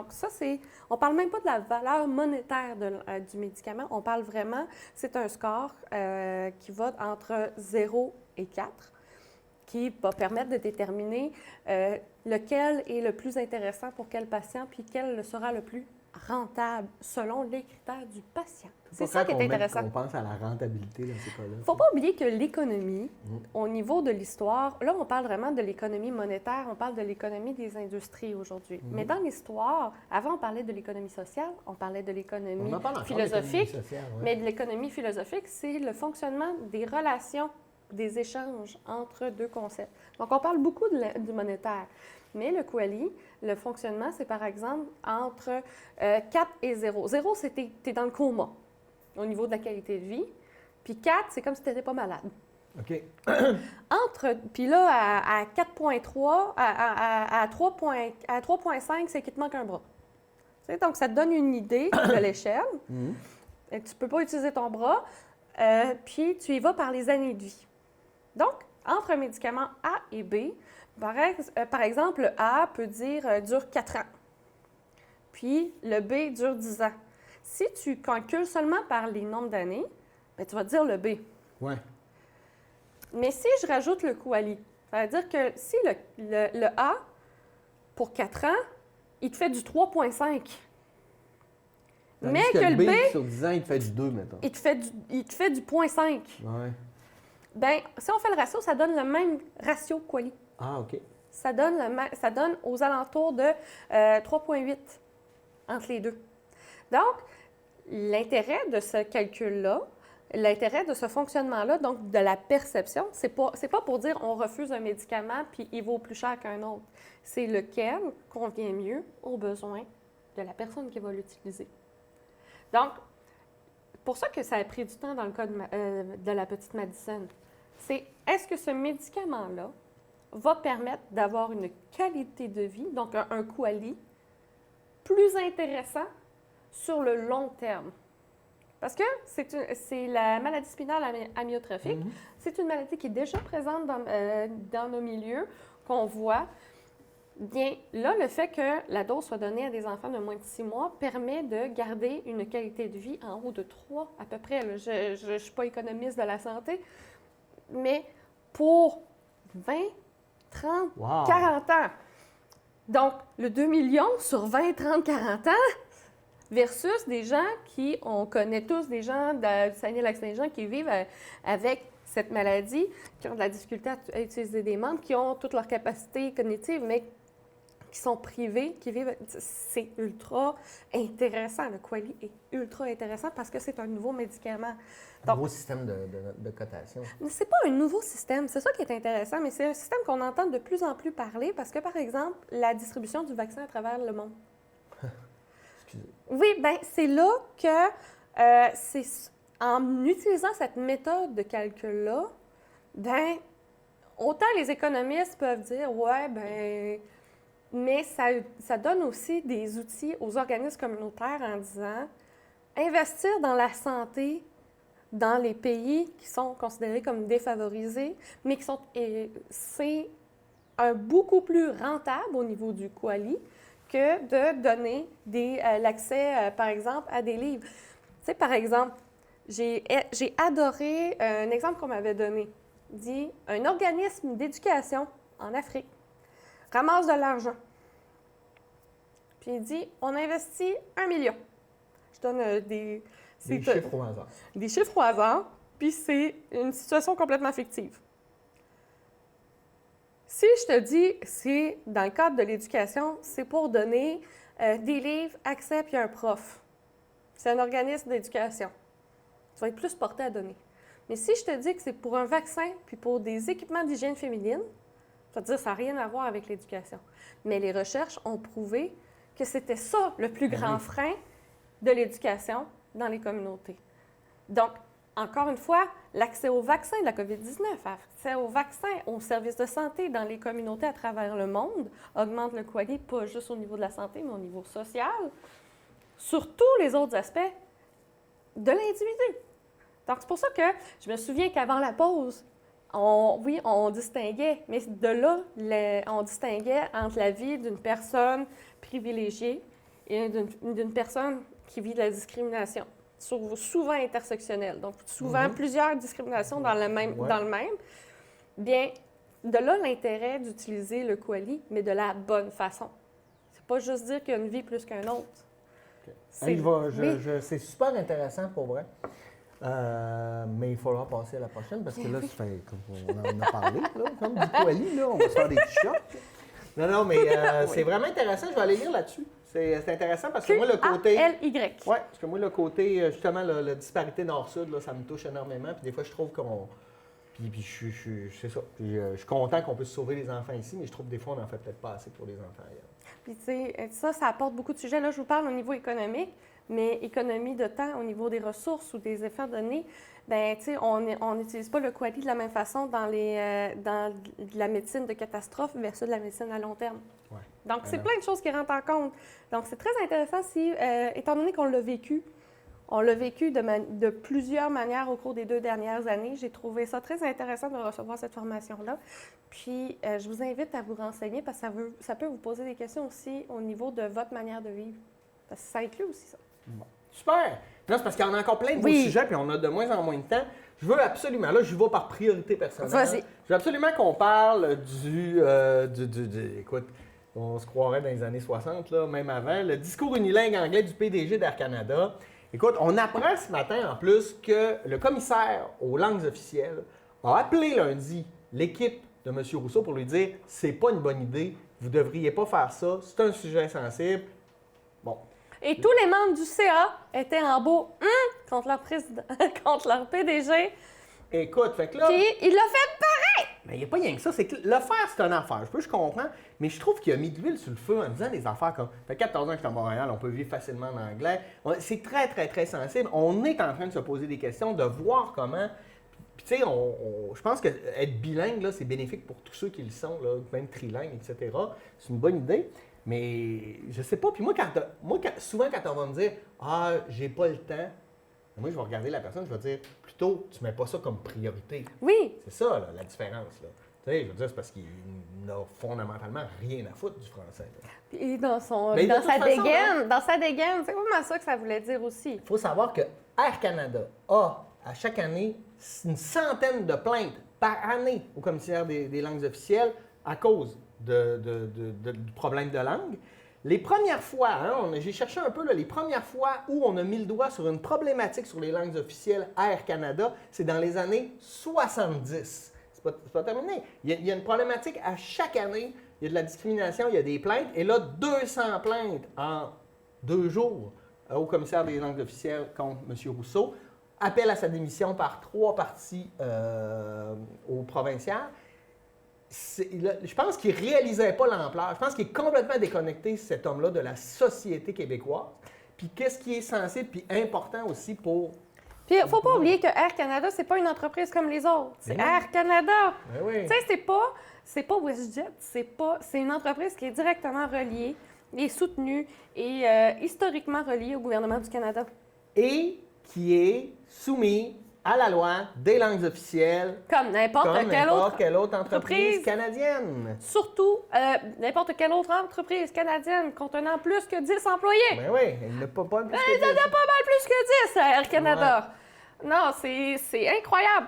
ça, c'est... On parle même pas de la valeur monétaire du médicament. On parle vraiment... C'est un score qui va entre 0 et 4, qui va permettre de déterminer lequel est le plus intéressant pour quel patient, puis quel sera le plus rentable selon les critères du patient. C'est ça qui est intéressant. On pense à la rentabilité dans ces cas-là. Il ne faut pas oublier que l'économie, au niveau de l'histoire, là, on parle vraiment de l'économie monétaire, on parle de l'économie des industries aujourd'hui. Mais dans l'histoire, avant, on parlait de l'économie sociale, on parlait de l'économie philosophique, mais de l'économie philosophique, c'est le fonctionnement des relations, des échanges entre deux concepts. Donc, on parle beaucoup du monétaire. Mais le QALY, le fonctionnement, c'est par exemple entre 4 et 0. 0, c'est tu es dans le coma au niveau de la qualité de vie. Puis 4, c'est comme si tu n'étais pas malade. OK. Puis là, à 4,3, à 3,5, c'est qu'il te manque un bras. Tu sais, donc, ça te donne une idée de l'échelle. Et tu ne peux pas utiliser ton bras. Puis tu y vas par les années de vie. Donc, entre un médicament A et B, par exemple, le A peut dire dure 4 ans. Puis le B dure 10 ans. Si tu calcules seulement par les nombres d'années, bien, tu vas dire le B. Ouais. Mais si je rajoute le QALY, ça veut dire que si le A, pour 4 ans, il te fait du 3,5. Mais que le B, sur 10 ans, il te fait du 2, mettons. il te fait du 0,5. Ouais. Bien, si on fait le ratio, ça donne le même ratio QALY. Ah, OK. Ça donne aux alentours de 3,8 entre les deux. Donc, l'intérêt de ce calcul-là, l'intérêt de ce fonctionnement-là, donc de la perception, c'est pas pour dire on refuse un médicament puis il vaut plus cher qu'un autre. C'est lequel convient mieux aux besoins de la personne qui va l'utiliser. Donc, pour ça que ça a pris du temps dans le cas de la petite Madison, c'est est-ce que ce médicament-là va permettre d'avoir une qualité de vie, donc un QALY, plus intéressant sur le long terme. Parce que c'est la maladie spinale amyotrophique. C'est une maladie qui est déjà présente dans nos milieux, qu'on voit. Bien, là, le fait que la dose soit donnée à des enfants de moins de 6 mois permet de garder une qualité de vie en haut de 3 à peu près. Là. Je ne suis pas économiste de la santé, mais pour 20, 30, 40 ans. Donc, le 2 millions sur 20, 30, 40 ans versus des gens on connaît tous des gens du Saguenay-Lac-Saint-Jean qui vivent avec cette maladie, qui ont de la difficulté à utiliser des membres, qui ont toutes leurs capacités cognitives, mais qui sont privés, qui vivent... C'est ultra intéressant. Le QALY est ultra intéressant parce que c'est un nouveau médicament. Un nouveau système de cotation. C'est pas un nouveau système, c'est ça qui est intéressant, mais c'est un système qu'on entend de plus en plus parler parce que, par exemple, la distribution du vaccin à travers le monde. Excusez. Oui, bien, c'est là que c'est en utilisant cette méthode de calcul-là, bien, autant les économistes peuvent dire, ouais, bien, mais ça donne aussi des outils aux organismes communautaires en disant, investir dans la santé dans les pays qui sont considérés comme défavorisés, mais qui sont... c'est beaucoup plus rentable au niveau du QALY que de donner l'accès, par exemple, à des livres. Tu sais, par exemple, j'ai adoré un exemple qu'on m'avait donné. Il dit, un organisme d'éducation en Afrique ramasse de l'argent. Puis il dit, on investit 1 million. Je donne des chiffres au hasard. Des chiffres au hasard, puis c'est une situation complètement fictive. Si je te dis, c'est dans le cadre de l'éducation, c'est pour donner des livres, accès, puis un prof. C'est un organisme d'éducation. Tu vas être plus porté à donner. Mais si je te dis que c'est pour un vaccin, puis pour des équipements d'hygiène féminine, ça veut dire que ça n'a rien à voir avec l'éducation. Mais les recherches ont prouvé que c'était ça le plus grand frein de l'éducation dans les communautés. Donc, encore une fois, l'accès au vaccin de la COVID-19, l'accès au vaccin, aux services de santé dans les communautés à travers le monde augmente le QALY, pas juste au niveau de la santé, mais au niveau social, sur tous les autres aspects de l'individu. Donc, c'est pour ça que je me souviens qu'avant la pause, on distinguait, mais de là, on distinguait entre la vie d'une personne privilégiée et d'une personne qui vit de la discrimination, souvent intersectionnelle. Donc, souvent plusieurs discriminations dans le même. Bien, de là l'intérêt d'utiliser le QALY, mais de la bonne façon. C'est pas juste dire qu'il y a une vie plus qu'un autre. Okay. C'est super intéressant pour vrai. Mais il faudra passer à la prochaine parce que là, comme on en a parlé, là, comme du QALY, là, on va se faire des t-shirts. Non, mais c'est vraiment intéressant. Je vais aller lire là-dessus. C'est intéressant parce que moi, le côté... QALY. Oui, parce que moi, le côté, justement, la disparité nord-sud, là, ça me touche énormément. Puis des fois, je trouve qu'on... Puis c'est ça. Puis, je suis content qu'on puisse sauver les enfants ici, mais je trouve que des fois, on n'en fait peut-être pas assez pour les enfants ailleurs. Puis, tu sais, ça apporte beaucoup de sujets. Là, je vous parle au niveau économique, mais économie de temps au niveau des ressources ou des effets donnés. Bien, tu sais, on n'utilise pas le QALY de la même façon dans la médecine de catastrophe versus la médecine à long terme. Ouais. Donc, c'est plein de choses qui rentrent en compte. Donc, c'est très intéressant si, étant donné qu'on l'a vécu, de plusieurs manières au cours des 2 dernières années. J'ai trouvé ça très intéressant de recevoir cette formation-là. Puis, je vous invite à vous renseigner parce que ça peut vous poser des questions aussi au niveau de votre manière de vivre. Parce que ça inclut aussi ça. Bon. Super! Là, c'est parce qu'il y en a encore plein de beaux sujets, puis on a de moins en moins de temps. Je veux absolument, là, je vais par priorité personnelle. Vas-y. Je veux absolument qu'on parle écoute, on se croirait dans les années 60, là, même avant, le discours unilingue anglais du PDG d'Air Canada. Écoute, on apprend ce matin, en plus, que le commissaire aux langues officielles a appelé lundi l'équipe de M. Rousseau pour lui dire « C'est pas une bonne idée, vous devriez pas faire ça, c'est un sujet sensible. » Bon. Et tous les membres du CA étaient en beau contre leur président, contre leur PDG. Écoute, fait que là... Puis il l'a fait pareil! Mais il n'y a pas rien que ça, c'est que le faire, c'est une affaire. Je comprends, mais je trouve qu'il a mis de l'huile sur le feu en disant des affaires comme « Ça fait 14 ans que je suis à Montréal, on peut vivre facilement en anglais. » C'est très, très, très sensible. On est en train de se poser des questions, de voir comment... Puis tu sais, je pense qu'être bilingue, là, c'est bénéfique pour tous ceux qui le sont, là, même trilingue, etc. C'est une bonne idée. Mais je sais pas. Puis moi, souvent, quand on va me dire « Ah, j'ai pas le temps », moi, je vais regarder la personne, je vais dire plutôt, tu mets pas ça comme priorité. Oui. C'est ça, là, la différence. Là. Tu sais, je veux dire, c'est parce qu'il n'a fondamentalement rien à foutre du français. Là. Puis dans sa dégaine, c'est vraiment ça que ça voulait dire aussi. Il faut savoir que Air Canada a, à chaque année, une centaine de plaintes par année au commissaire des langues officielles à cause du problème de langue. Les premières fois, j'ai cherché un peu, là, les premières fois où on a mis le doigt sur une problématique sur les langues officielles Air Canada, c'est dans les années 70. C'est pas terminé. Il y a une problématique à chaque année. Il y a de la discrimination, il y a des plaintes. Et là, 200 plaintes en 2 jours au commissaire des langues officielles contre M. Rousseau. Appel à sa démission par 3 partis au provincial. Je pense qu'il ne réalisait pas l'ampleur. Je pense qu'il est complètement déconnecté, cet homme-là, de la société québécoise. Puis qu'est-ce qui est sensible puis important aussi pour... Puis il ne faut pas oublier que Air Canada, c'est pas une entreprise comme les autres. C'est Air Canada. Ben oui. Tu sais, c'est pas WestJet. C'est une entreprise qui est directement reliée et soutenue et historiquement reliée au gouvernement du Canada. Et qui est soumis à la loi des langues officielles. Comme n'importe quelle autre entreprise canadienne. Surtout n'importe quelle autre entreprise canadienne contenant plus que 10 employés. Ben oui, il n'a pas plus que 10. Il en a pas mal plus que 10 à Air Canada. Ouais. Non, c'est incroyable.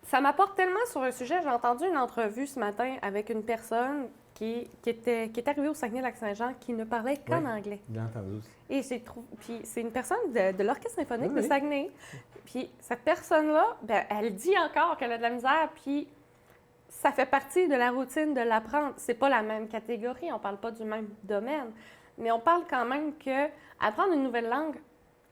Ça m'apporte tellement sur un sujet. J'ai entendu une entrevue ce matin avec une personne qui est arrivée au Saguenay-Lac-Saint-Jean qui ne parlait qu'en anglais. Bien entendu aussi. Et puis c'est une personne de l'Orchestre symphonique de Saguenay. Puis cette personne-là, ben, elle dit encore qu'elle a de la misère, puis ça fait partie de la routine de l'apprendre. C'est pas la même catégorie, on parle pas du même domaine, mais on parle quand même que apprendre une nouvelle langue,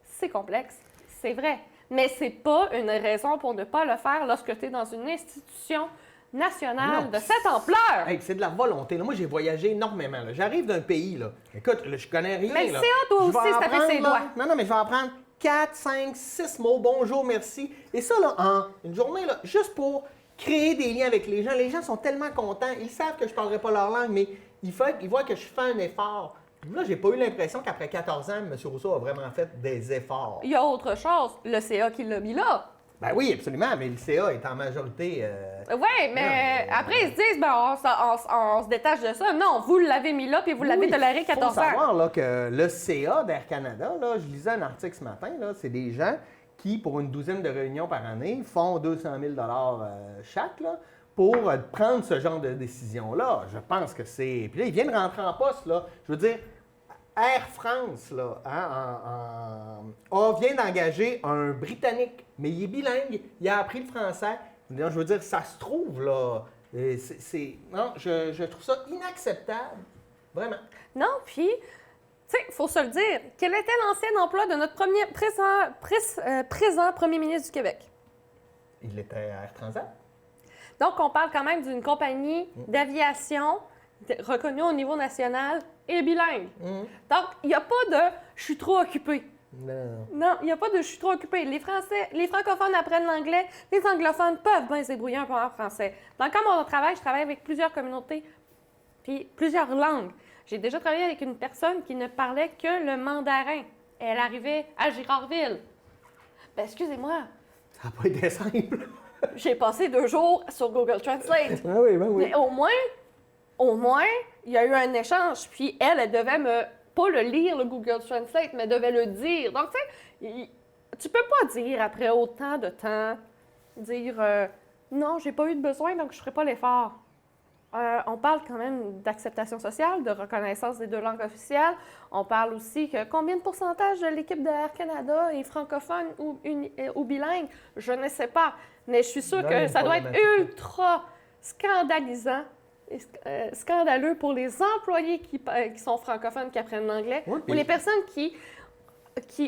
c'est complexe, c'est vrai. Mais c'est pas une raison pour ne pas le faire lorsque tu es dans une institution nationale de cette ampleur. Hey, c'est de la volonté. Là, moi, j'ai voyagé énormément. Là. J'arrive d'un pays, là. Écoute, là, je connais rien. Mais là. le CA, toi aussi, ça fait ses doigts. Non, mais je vais apprendre 4, 5, 6 mots. Bonjour, merci. Et ça, là, en une journée, là, juste pour créer des liens avec les gens. Les gens sont tellement contents. Ils savent que je ne parlerai pas leur langue, mais ils voient que je fais un effort. Là, j'ai pas eu l'impression qu'après 14 ans, M. Rousseau a vraiment fait des efforts. Il y a autre chose. Le CA qui l'a mis là. Ben oui, absolument, mais le CA est en majorité... Oui, mais après, ils se disent, ben, on se détache de ça. Non, vous l'avez mis là, puis vous l'avez toléré 14 ans. Il faut savoir là, que le CA d'Air Canada, là, je lisais un article ce matin, là, c'est des gens qui, pour une douzaine de réunions par année, font 200 000 chaque là, pour prendre ce genre de décision-là. Je pense que c'est... Puis là, ils viennent rentrer en poste, là. Je veux dire... Air France, là, vient d'engager un Britannique, mais il est bilingue, il a appris le français. Je veux dire, ça se trouve, là. Non, je trouve ça inacceptable. Vraiment. Non, puis, tu sais, il faut se le dire. Quel était l'ancien emploi de notre présent premier ministre du Québec? Il était à Air Transat. Donc, on parle quand même d'une compagnie d'aviation reconnue au niveau national et bilingue. Donc, il n'y a pas de « je suis trop occupé ». Non, il n'y a pas de « je suis trop occupé ». Les francophones apprennent l'anglais, les anglophones peuvent bien se débrouiller un peu en français. Donc, comme on travaille, je travaille avec plusieurs communautés, puis plusieurs langues. J'ai déjà travaillé avec une personne qui ne parlait que le mandarin. Elle arrivait à Girardville. Ben, excusez-moi. Ça n'a pas été simple. J'ai passé 2 jours sur Google Translate. Ben oui. Mais au moins, il y a eu un échange. Puis elle devait pas le lire, le Google Translate, mais devait le dire. Donc, tu sais, tu peux pas dire, après autant de temps, non, j'ai pas eu de besoin, donc je ferai pas l'effort. On parle quand même d'acceptation sociale, de reconnaissance des 2 langues officielles. On parle aussi que combien de pourcentage de l'équipe de Air Canada est francophone ou bilingue? Je ne sais pas, mais je suis sûre que ça doit être ultra scandalisant et scandaleux pour les employés qui sont francophones, qui apprennent l'anglais, ou les personnes qui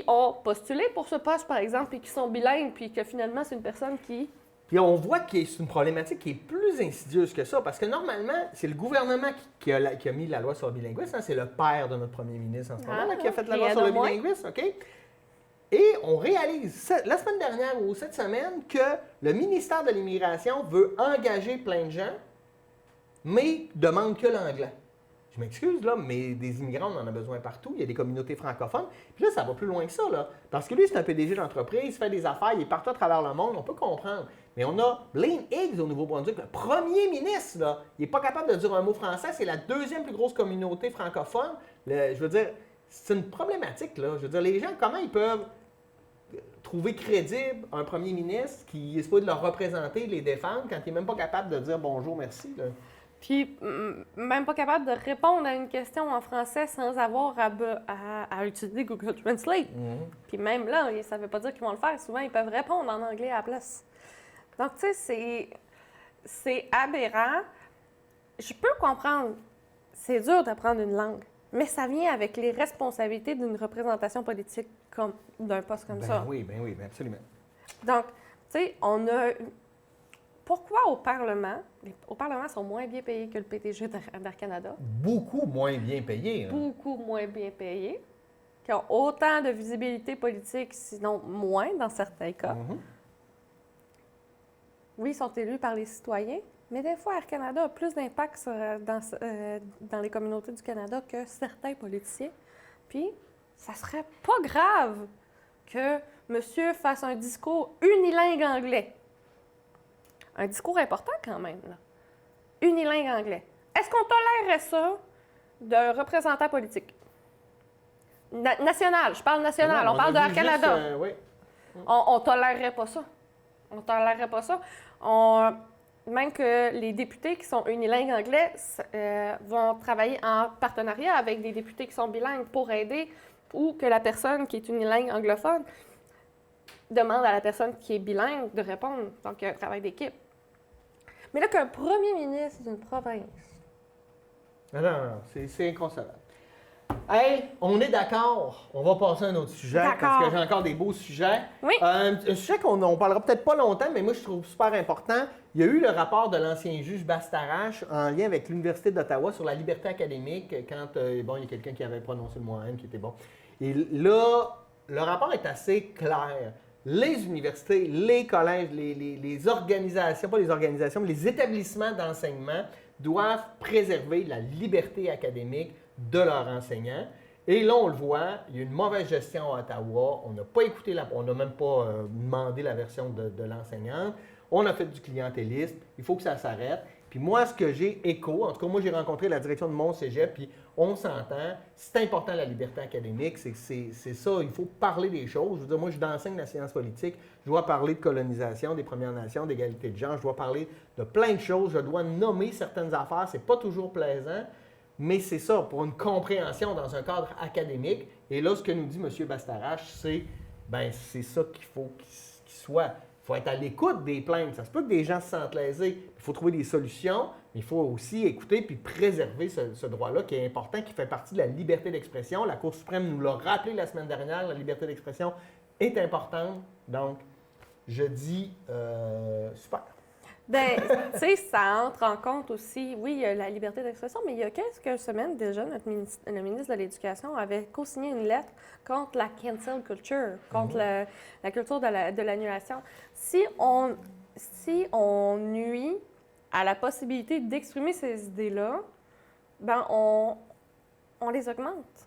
ont postulé pour ce poste, par exemple, et qui sont bilingues, puis que finalement, c'est une personne qui... Puis on voit que c'est une problématique qui est plus insidieuse que ça, parce que normalement, c'est le gouvernement qui a mis la loi sur le bilinguisme. Hein, c'est le père de notre premier ministre en ce moment là, qui a fait la loi sur le bilinguisme, OK? Et on réalise la semaine dernière ou cette semaine que le ministère de l'Immigration veut engager plein de gens, mais demande que l'anglais. Je m'excuse, là, mais des immigrants, on en a besoin partout. Il y a des communautés francophones. Puis là, ça va plus loin que ça, là. Parce que lui, c'est un PDG d'entreprise, il fait des affaires, il est partout à travers le monde, on peut comprendre. Mais on a Blaine Higgs au Nouveau-Brunswick, le premier ministre, là. Il n'est pas capable de dire un mot français. C'est la 2e plus grosse communauté francophone. Je veux dire, c'est une problématique, là. Je veux dire, les gens, comment ils peuvent trouver crédible un premier ministre qui essaie de leur représenter, de les défendre, quand il n'est même pas capable de dire bonjour, merci, là? Puis, même pas capable de répondre à une question en français sans avoir à utiliser Google Translate. Puis même là, ça ne veut pas dire qu'ils vont le faire. Souvent, ils peuvent répondre en anglais à la place. Donc, tu sais, c'est aberrant. Je peux comprendre, c'est dur d'apprendre une langue, mais ça vient avec les responsabilités d'une représentation politique d'un poste comme ça. Oui, absolument. Donc, tu sais, on a... Pourquoi au Parlement ils sont moins bien payés que le PDG d'Air Canada? Beaucoup moins bien payés. Hein? Beaucoup moins bien payés, qui ont autant de visibilité politique, sinon moins dans certains cas. Oui, ils sont élus par les citoyens, mais des fois, Air Canada a plus d'impact dans les communautés du Canada que certains politiciens. Puis, ça serait pas grave que monsieur fasse un discours unilingue anglais. Un discours important quand même, là. Unilingue anglais. Est-ce qu'on tolérerait ça d'un représentant politique? National, je parle national, on parle de Air Canada. Oui. On tolérerait pas ça. On tolérerait pas ça. Même que les députés qui sont unilingues anglais vont travailler en partenariat avec des députés qui sont bilingues pour aider, ou que la personne qui est unilingue anglophone demande à la personne qui est bilingue de répondre. Donc, il y a un travail d'équipe. Mais là, qu'un premier ministre d'une province... Non, c'est inconcevable. Hey, on est d'accord. On va passer à un autre sujet, parce que j'ai encore des beaux sujets. Oui. Un sujet qu'on ne parlera peut-être pas longtemps, mais moi, je trouve super important. Il y a eu le rapport de l'ancien juge Bastarache en lien avec l'Université d'Ottawa sur la liberté académique, quand il y a quelqu'un qui avait prononcé le mot haine qui était bon. Et là, le rapport est assez clair. Les universités, les collèges, les organisations, pas les organisations, mais les établissements d'enseignement doivent préserver la liberté académique de leurs enseignants. Et là, on le voit, il y a une mauvaise gestion à Ottawa. On n'a pas écouté, on n'a même pas demandé la version de l'enseignante. On a fait du clientélisme. Il faut que ça s'arrête. Puis moi, ce que j'ai écho, en tout cas, moi, j'ai rencontré la direction de mon cégep, puis on s'entend. C'est important, la liberté académique. C'est ça, il faut parler des choses. Je veux dire, moi, j'enseigne la science politique. Je dois parler de colonisation, des Premières Nations, d'égalité de genre. Je dois parler de plein de choses. Je dois nommer certaines affaires. C'est pas toujours plaisant, mais c'est ça, pour une compréhension dans un cadre académique. Et là, ce que nous dit M. Bastarache, c'est ça qu'il faut qu'il soit. Il faut être à l'écoute des plaintes. Ça se peut que des gens se sentent lésés. Il faut trouver des solutions, mais il faut aussi écouter puis préserver ce droit-là qui est important, qui fait partie de la liberté d'expression. La Cour suprême nous l'a rappelé la semaine dernière, la liberté d'expression est importante. Donc, je dis super. Bien, tu sais, ça entre en compte aussi, oui, il y a la liberté d'expression, mais il y a quelques semaines déjà, le ministre de l'Éducation avait co-signé une lettre contre la cancel culture, contre la culture de l'annulation. Si on nuit à la possibilité d'exprimer ces idées-là, ben on les augmente.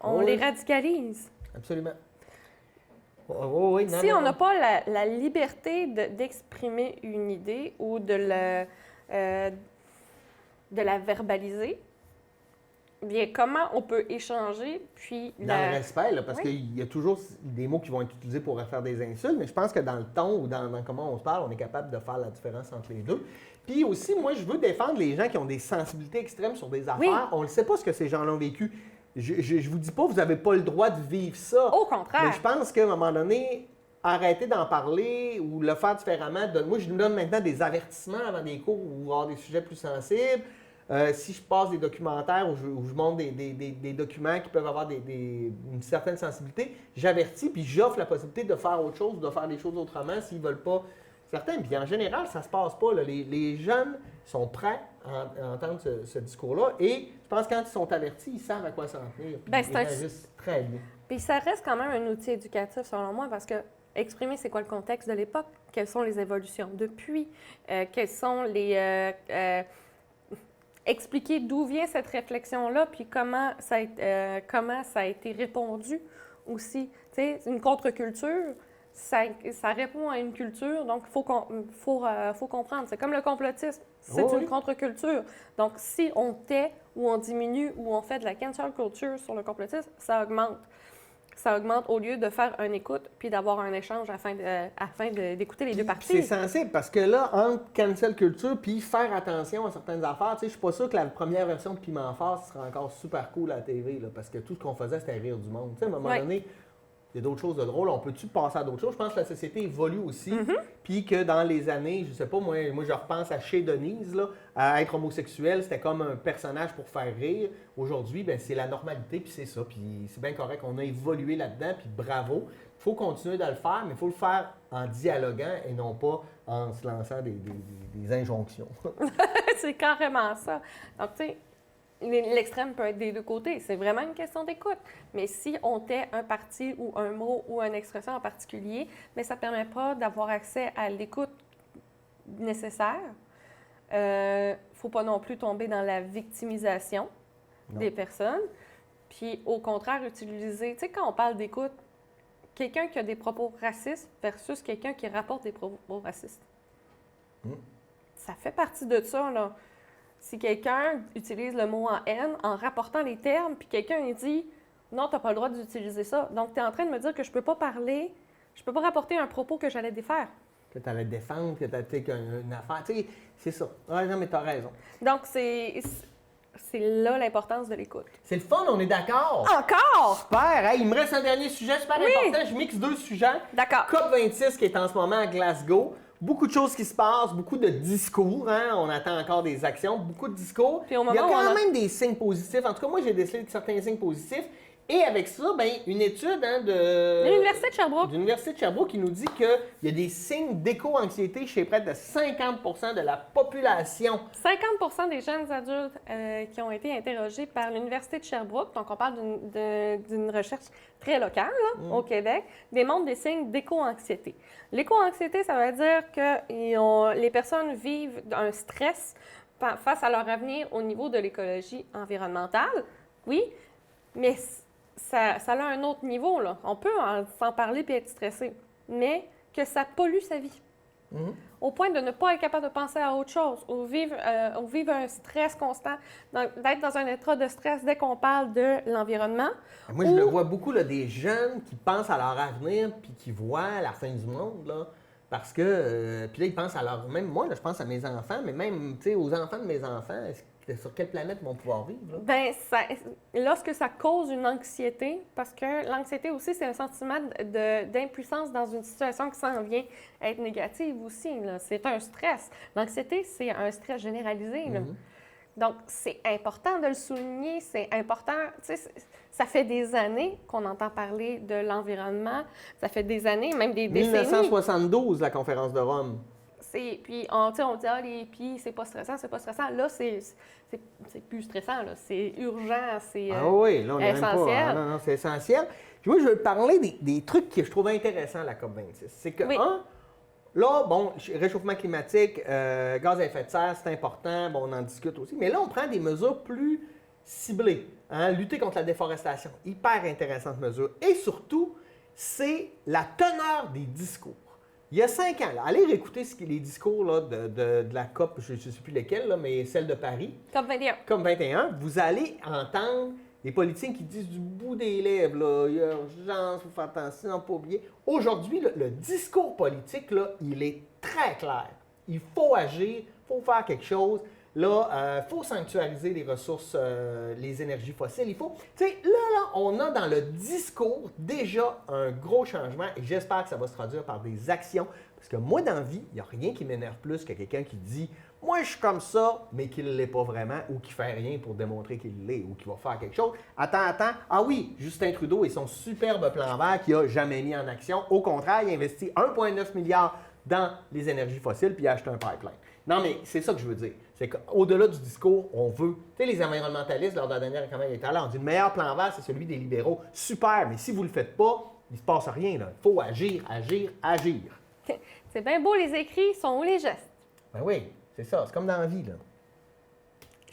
On les radicalise. Absolument. Si on n'a pas la liberté d'exprimer une idée ou de la verbaliser, bien, comment on peut échanger, puis... Dans le respect, là, parce Oui. qu'il y a toujours des mots qui vont être utilisés pour faire des insultes, mais je pense que dans le ton ou dans comment on se parle, on est capable de faire la différence entre les deux. Puis aussi, moi, je veux défendre les gens qui ont des sensibilités extrêmes sur des affaires. Oui. On ne sait pas ce que ces gens-là ont vécu. Je vous dis pas, vous n'avez pas le droit de vivre ça. Au contraire. Mais je pense qu'à un moment donné, arrêter d'en parler ou le faire différemment. Moi, je nous donne maintenant des avertissements avant des cours ou avoir des sujets plus sensibles. Si je passe des documentaires où je montre des documents qui peuvent avoir une certaine sensibilité, j'avertis puis j'offre la possibilité de faire autre chose ou de faire des choses autrement s'ils ne veulent pas. Certains, puis en général, ça ne se passe pas. Là. Les jeunes sont prêts à entendre ce discours-là et je pense que quand ils sont avertis, ils savent à quoi s'en tenir. Ben, Ils réagissent très bien. Puis ça reste quand même un outil éducatif, selon moi, parce que exprimer c'est quoi le contexte de l'époque, quelles sont les évolutions depuis, quelles sont les... expliquer d'où vient cette réflexion-là, puis comment ça a été répondu aussi. Tu sais, une contre-culture, ça répond à une culture, donc il faut comprendre. C'est comme le complotisme, c'est Oh, une oui. contre-culture. Donc, si on tait ou on diminue ou on fait de la cancel culture sur le complotisme, ça augmente. Ça augmente au lieu de faire une écoute puis d'avoir un échange afin d'écouter les deux C'est parties. sensible parce que là, entre cancel culture puis faire attention à certaines affaires, tu sais, je suis pas sûr que la première version de Piment Fort sera encore super cool à la TV, là, parce que tout ce qu'on faisait, c'était rire du monde. Tu sais, à un moment Ouais. donné, il y a d'autres choses de drôles. On peut-tu passer à d'autres choses? Je pense que la société évolue aussi. Mm-hmm. Puis que dans les années, je sais pas, moi je repense à Chez Denise, là, à être homosexuel, c'était comme un personnage pour faire rire. Aujourd'hui, ben, c'est la normalité, puis c'est ça. Puis c'est bien correct, on a évolué là-dedans, puis bravo. Il faut continuer de le faire, mais il faut le faire en dialoguant et non pas en se lançant des injonctions. C'est carrément ça. Donc, tu sais, l'extrême peut être des deux côtés. C'est vraiment une question d'écoute. Mais si on tait un parti ou un mot ou une expression en particulier, mais ça ne permet pas d'avoir accès à l'écoute nécessaire. Il ne faut pas non plus tomber dans la victimisation des personnes. Puis, au contraire, utiliser... Tu sais, quand on parle d'écoute, quelqu'un qui a des propos racistes versus quelqu'un qui rapporte des propos racistes. Ça fait partie de ça, là. Si quelqu'un utilise le mot en haine en rapportant les termes, puis quelqu'un il dit « Non, tu n'as pas le droit d'utiliser ça. » Donc, tu es en train de me dire que je ne peux pas parler, je ne peux pas rapporter un propos que j'allais défaire. Que tu allais défendre, que tu as une affaire. Tu sais, c'est ça. Ouais, non, mais tu as raison. Donc, c'est là l'importance de l'écoute. C'est le fun, on est d'accord. Encore? Super! Hey, il me reste un dernier sujet super important. Je mixe deux sujets. D'accord. COP26 qui est en ce moment à Glasgow. Beaucoup de choses qui se passent, beaucoup de discours. Hein? On attend encore des actions, beaucoup de discours. Puis au Il y a moment où quand on a- même des signes positifs. En tout cas, moi, j'ai décelé certains signes positifs. Et avec ça, ben, une étude de L'Université de Sherbrooke. l'Université de Sherbrooke qui nous dit qu'il y a des signes d'éco-anxiété chez près de 50% de la population. 50 des jeunes adultes qui ont été interrogés par l'Université de Sherbrooke, donc on parle d'une recherche très locale là, au Québec, démontrent des signes d'éco-anxiété. L'éco-anxiété, ça veut dire que les personnes vivent un stress face à leur avenir au niveau de l'écologie environnementale, oui, mais ça a un autre niveau, là. On peut s'en parler puis être stressé, mais que ça pollue sa vie. Au point de ne pas être capable de penser à autre chose, ou vivre un stress constant, d'être dans un état de stress dès qu'on parle de l'environnement. Moi, je le vois beaucoup, là, des jeunes qui pensent à leur avenir puis qui voient la fin du monde, là, parce que... puis là, ils pensent à leur... Même moi, là, je pense à mes enfants, mais même, tu sais, aux enfants de mes enfants, sur quelle planète ils vont pouvoir vivre, là? Bien, lorsque ça cause une anxiété, parce que l'anxiété aussi, c'est un sentiment d'impuissance dans une situation qui s'en vient être négative aussi, là. C'est un stress. L'anxiété, c'est un stress généralisé, là. Donc, c'est important de le souligner, c'est important. Tu sais, ça fait des années qu'on entend parler de l'environnement. Ça fait des années, même des décennies. 1972, la conférence de Rome. Puis on dit, les hippies, c'est pas stressant, c'est pas stressant. Là, c'est plus stressant, là. C'est urgent, c'est Ah oui, là, on est même essentiel. pas... Non, c'est essentiel. Puis moi, je veux te parler des trucs que je trouve intéressants à la COP26. C'est que, Oui. là, bon, réchauffement climatique, gaz à effet de serre, c'est important, bon, on en discute aussi. Mais là, on prend des mesures plus ciblées. Hein? Lutter contre la déforestation, hyper intéressante mesure. Et surtout, c'est la teneur des discours. Il y a 5 ans, là, allez réécouter les discours là, de la COP, je ne sais plus lesquels, là, mais celle de Paris. COP 21. COP 21, vous allez entendre des politiciens qui disent du bout des lèvres, là, il y a urgence, il faut faire attention, non pas oublier. Aujourd'hui, le discours politique, là, il est très clair. Il faut agir, il faut faire quelque chose. Là, il faut sanctuariser les ressources, les énergies fossiles. Il faut. Tu sais, là, on a dans le discours déjà un gros changement et j'espère que ça va se traduire par des actions. Parce que moi, dans la vie, il n'y a rien qui m'énerve plus que quelqu'un qui dit moi, je suis comme ça, mais qui ne l'est pas vraiment ou qui ne fait rien pour démontrer qu'il l'est ou qui va faire quelque chose. Attends. Ah oui, Justin Trudeau et son superbe plan vert qu'il n'a jamais mis en action. Au contraire, il investit 1,9 milliard dans les énergies fossiles puis il a acheté un pipeline. Non, mais c'est ça que je veux dire. C'est qu'au-delà du discours, on veut. Tu sais, les environnementalistes, lors de la dernière campagne électorale, on dit le meilleur plan vert, c'est celui des libéraux. Super, mais si vous ne le faites pas, il ne se passe rien. Il faut agir. C'est bien beau les écrits, sont où les gestes? Ben oui, c'est ça. C'est comme dans la vie, là.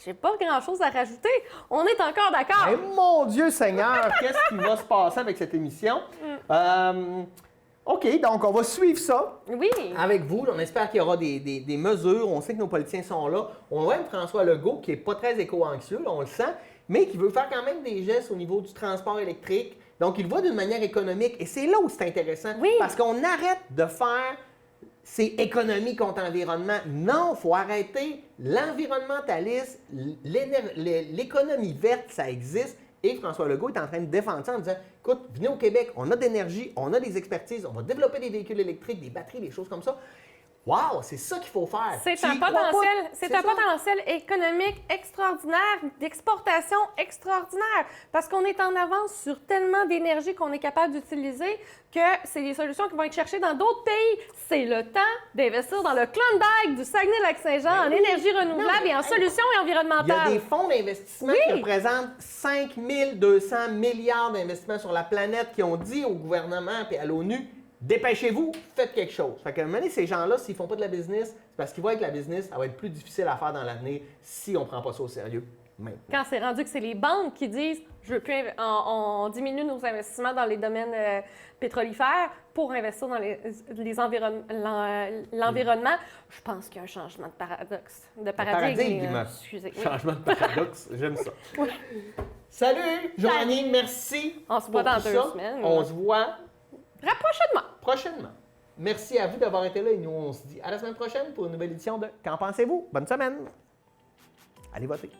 J'ai pas grand-chose à rajouter. On est encore d'accord. Ben, mon Dieu Seigneur, qu'est-ce qui va se passer avec cette émission? OK, donc on va suivre ça Oui. avec vous. On espère qu'il y aura des mesures. On sait que nos politiciens sont là. On a même François Legault, qui n'est pas très éco-anxieux, là, on le sent, mais qui veut faire quand même des gestes au niveau du transport électrique. Donc, il le voit d'une manière économique. Et c'est là où c'est intéressant. Oui. Parce qu'on arrête de faire ces économies contre l'environnement. Non, il faut arrêter l'environnementalisme. L'économie verte, ça existe. Et François Legault est en train de défendre ça en disant écoute, venez au Québec, on a de l'énergie, on a des expertises, on va développer des véhicules électriques, des batteries, des choses comme ça. Wow, c'est ça qu'il faut faire. C'est un potentiel économique extraordinaire, d'exportation extraordinaire, parce qu'on est en avance sur tellement d'énergie qu'on est capable d'utiliser que c'est des solutions qui vont être cherchées dans d'autres pays. C'est le temps d'investir dans le Klondike du Saguenay-Lac-Saint-Jean en énergie renouvelable et en solutions environnementales. Il y a des fonds d'investissement qui représentent 5 200 milliards d'investissements sur la planète qui ont dit au gouvernement et à l'ONU dépêchez-vous, faites quelque chose. Fait qu'à un moment donné, ces gens-là, s'ils ne font pas de la business, c'est parce qu'ils voient que la business, ça va être plus difficile à faire dans l'avenir si on ne prend pas ça au sérieux maintenant. Quand c'est rendu que c'est les banques qui disent je veux plus on diminue nos investissements dans les domaines pétrolifères pour investir dans l'environnement, je pense qu'il y a un changement de paradigme. Excusez. Changement de paradoxe, j'aime ça. Oui. Salut, Joanie, merci. On se voit dans 2 semaines. On se voit prochainement. Merci à vous d'avoir été là et nous, on se dit à la semaine prochaine pour une nouvelle édition de Qu'en pensez-vous? Bonne semaine! Allez voter!